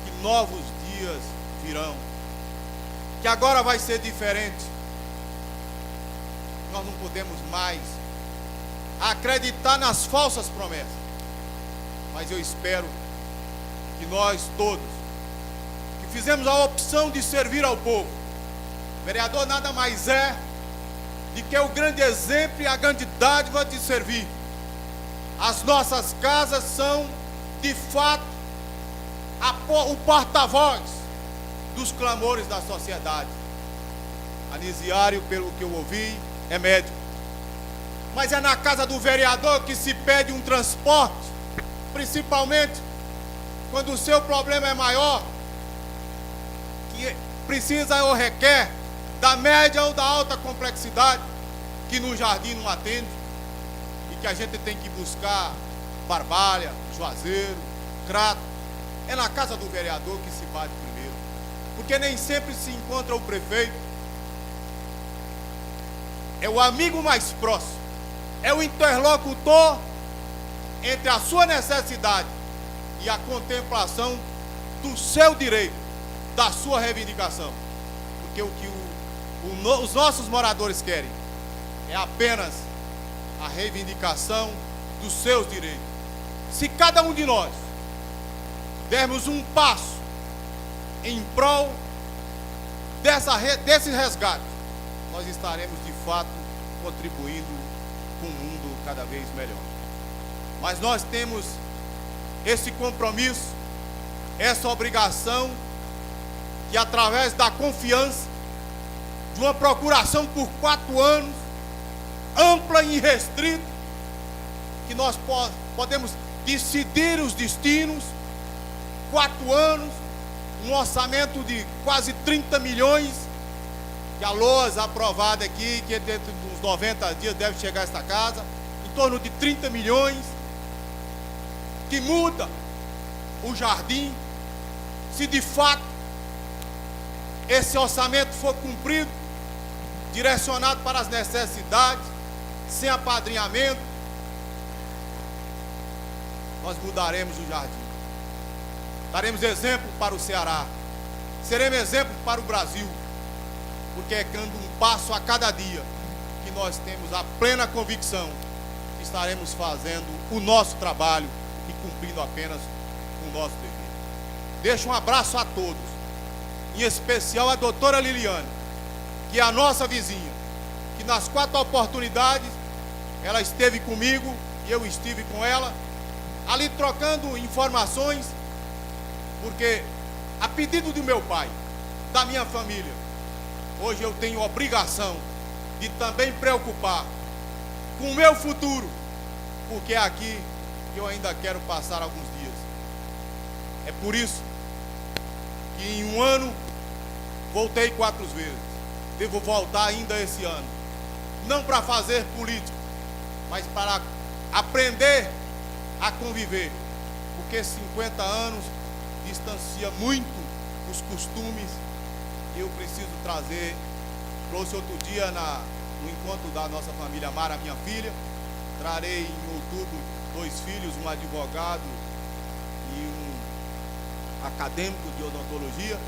que novos dias virão, que agora vai ser diferente? Nós não podemos mais acreditar nas falsas promessas, mas eu espero que nós todos, que fizemos a opção de servir ao povo, vereador nada mais é de que o grande exemplo e a grande dádiva de servir. As nossas casas são, de fato, o porta-voz dos clamores da sociedade. Anisiário, pelo que eu ouvi, é médico, mas é na casa do vereador que se pede um transporte, principalmente quando o seu problema é maior, que precisa ou requer da média ou da alta complexidade, que no Jardim não atende, e que a gente tem que buscar Barbalha, Juazeiro, Crato. É na casa do vereador que se bate primeiro, porque nem sempre se encontra o prefeito, é o amigo mais próximo, é o interlocutor entre a sua necessidade e a contemplação do seu direito, da sua reivindicação. Porque o que os nossos moradores querem é apenas a reivindicação dos seus direitos. Se cada um de nós dermos um passo em prol desse resgate, nós estaremos de fato contribuindo com um mundo cada vez melhor. Mas nós temos esse compromisso, essa obrigação, que através da confiança, de uma procuração por 4 anos, ampla e irrestrita, que nós podemos decidir os destinos, 4 anos, um orçamento de quase 30 milhões, que a LOAS aprovada aqui, que dentro dos 90 dias deve chegar a esta casa, em torno de 30 milhões, que muda o jardim, se de fato esse orçamento for cumprido, direcionado para as necessidades, sem apadrinhamento, nós mudaremos o jardim. Daremos exemplo para o Ceará, seremos exemplo para o Brasil, porque é dando um passo a cada dia que nós temos a plena convicção que estaremos fazendo o nosso trabalho e cumprindo apenas o nosso dever. Deixo um abraço a todos, em especial a doutora Liliane, que é a nossa vizinha, que nas 4 oportunidades ela esteve comigo e eu estive com ela, ali trocando informações, porque a pedido do meu pai, da minha família, hoje eu tenho obrigação de também preocupar com o meu futuro, porque é aqui que eu ainda quero passar alguns dias. É por isso que em um ano voltei 4 vezes, devo voltar ainda esse ano, não para fazer política, mas para aprender a conviver, porque 50 anos distancia muito os costumes que eu preciso trazer. Trouxe outro dia no encontro da nossa família Mara, minha filha, trarei em outubro 2 filhos, um advogado e um acadêmico de odontologia,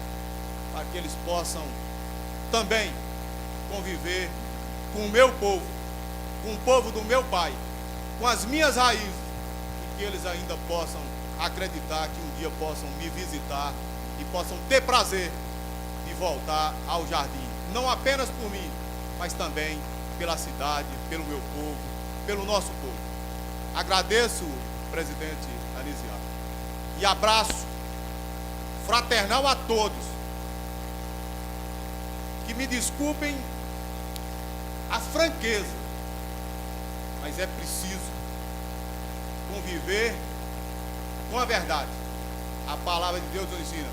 para que eles possam também conviver com o meu povo, com o povo do meu pai, com as minhas raízes, e que eles ainda possam acreditar que um dia possam me visitar e possam ter prazer de voltar ao jardim, não apenas por mim, mas também pela cidade, pelo meu povo, pelo nosso povo. Agradeço, presidente Anisiar, e abraço fraternal a todos. Que me desculpem a franqueza, mas é preciso conviver com a verdade. A palavra de Deus nos ensina: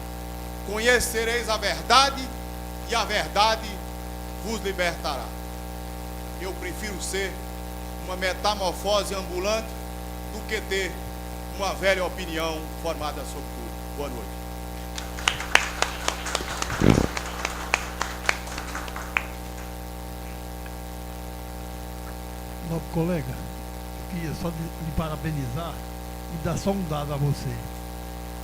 conhecereis a verdade e a verdade vos libertará. Eu prefiro ser uma metamorfose ambulante do que ter uma velha opinião formada sobre tudo. Boa noite. Nobre colega, eu queria só lhe parabenizar e dar só um dado a você.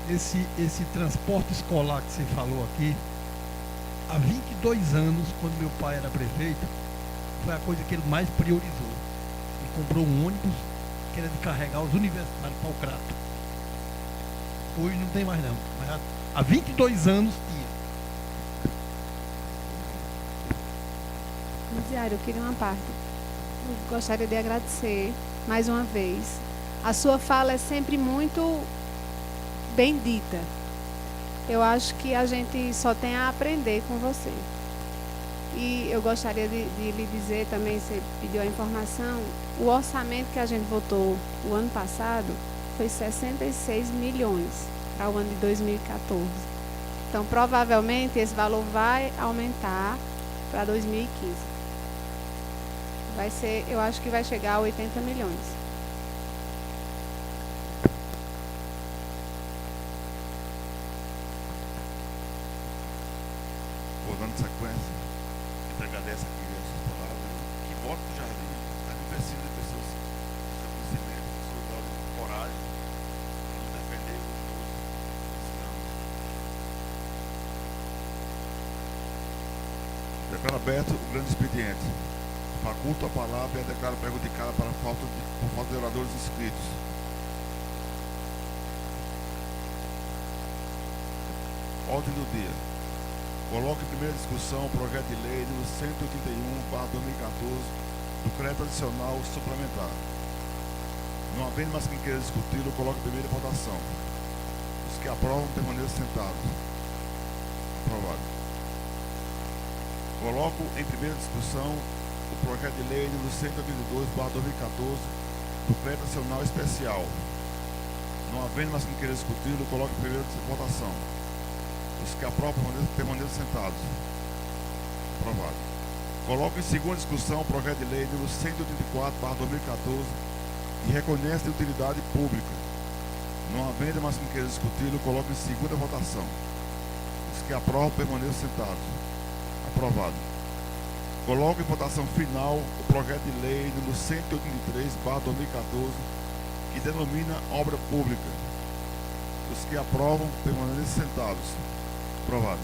Esse transporte escolar que você falou aqui, há 22 anos, quando meu pai era prefeito, foi a coisa que ele mais priorizou. Ele comprou um ônibus que era de carregar os universitários para o Crato. Hoje não tem mais não, mas há 22 anos tinha. Diário, eu queria uma parte. Eu gostaria de agradecer mais uma vez. A sua fala é sempre muito bem dita. Eu acho que a gente só tem a aprender com você. E eu gostaria de lhe dizer também, você pediu a informação, o orçamento que a gente votou o ano passado foi 66 milhões para o ano de 2014. Então, provavelmente, esse valor vai aumentar para 2015. Vai ser, eu acho que vai chegar a 80 milhões. Vou dando sequência, a gente agradece aqui as suas palavras, que volte para o jardim, está investindo em pessoas, seu conhecimento, sua coragem, para defender os declaro aberto o grande expediente. Faculto a palavra e a declaro prejudicada por falta de oradores inscritos. Ordem do dia. Coloco em primeira discussão o projeto de lei número 181/2014 do crédito adicional suplementar. Não havendo mais quem queira discuti-lo, coloco em primeira votação. Os que aprovam permaneçam sentados. Aprovado. Coloco em primeira discussão o projeto de lei número 182/2014 do crédito adicional especial. Não havendo mais quem queira discuti-lo, coloco em primeira votação. Os que aprovam permaneçam sentados. Aprovado. Coloco em segunda discussão o projeto de lei número 184/2014 que reconhece a utilidade pública. Não havendo mais quem queira discuti-lo, coloco em segunda votação. Os que aprovam permaneçam sentados. Aprovado. Coloco em votação final o projeto de lei número 183/2014 que denomina obra pública. Os que aprovam permaneçam sentados. Aprovado.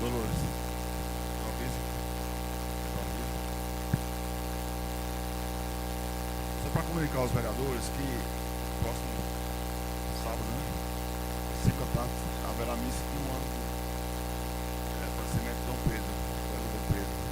Dolores. Só para comunicar aos vereadores que próximo sábado, né? 5 da tarde, haverá missa de 1 ano. Falecimento de Dom Pedro. Dom Pedro.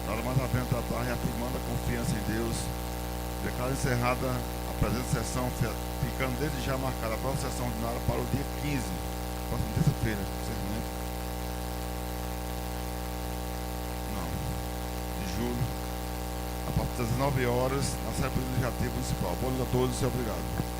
Nada mais havendo tratar, reafirmando a confiança em Deus. Declaro encerrada a presente sessão, ficando desde já marcada a próxima sessão ordinária para o dia 15, próxima terça-feira, de julho, a partir das 19 horas, na Assembleia Legislativa Municipal. Boa noite a todos e obrigado.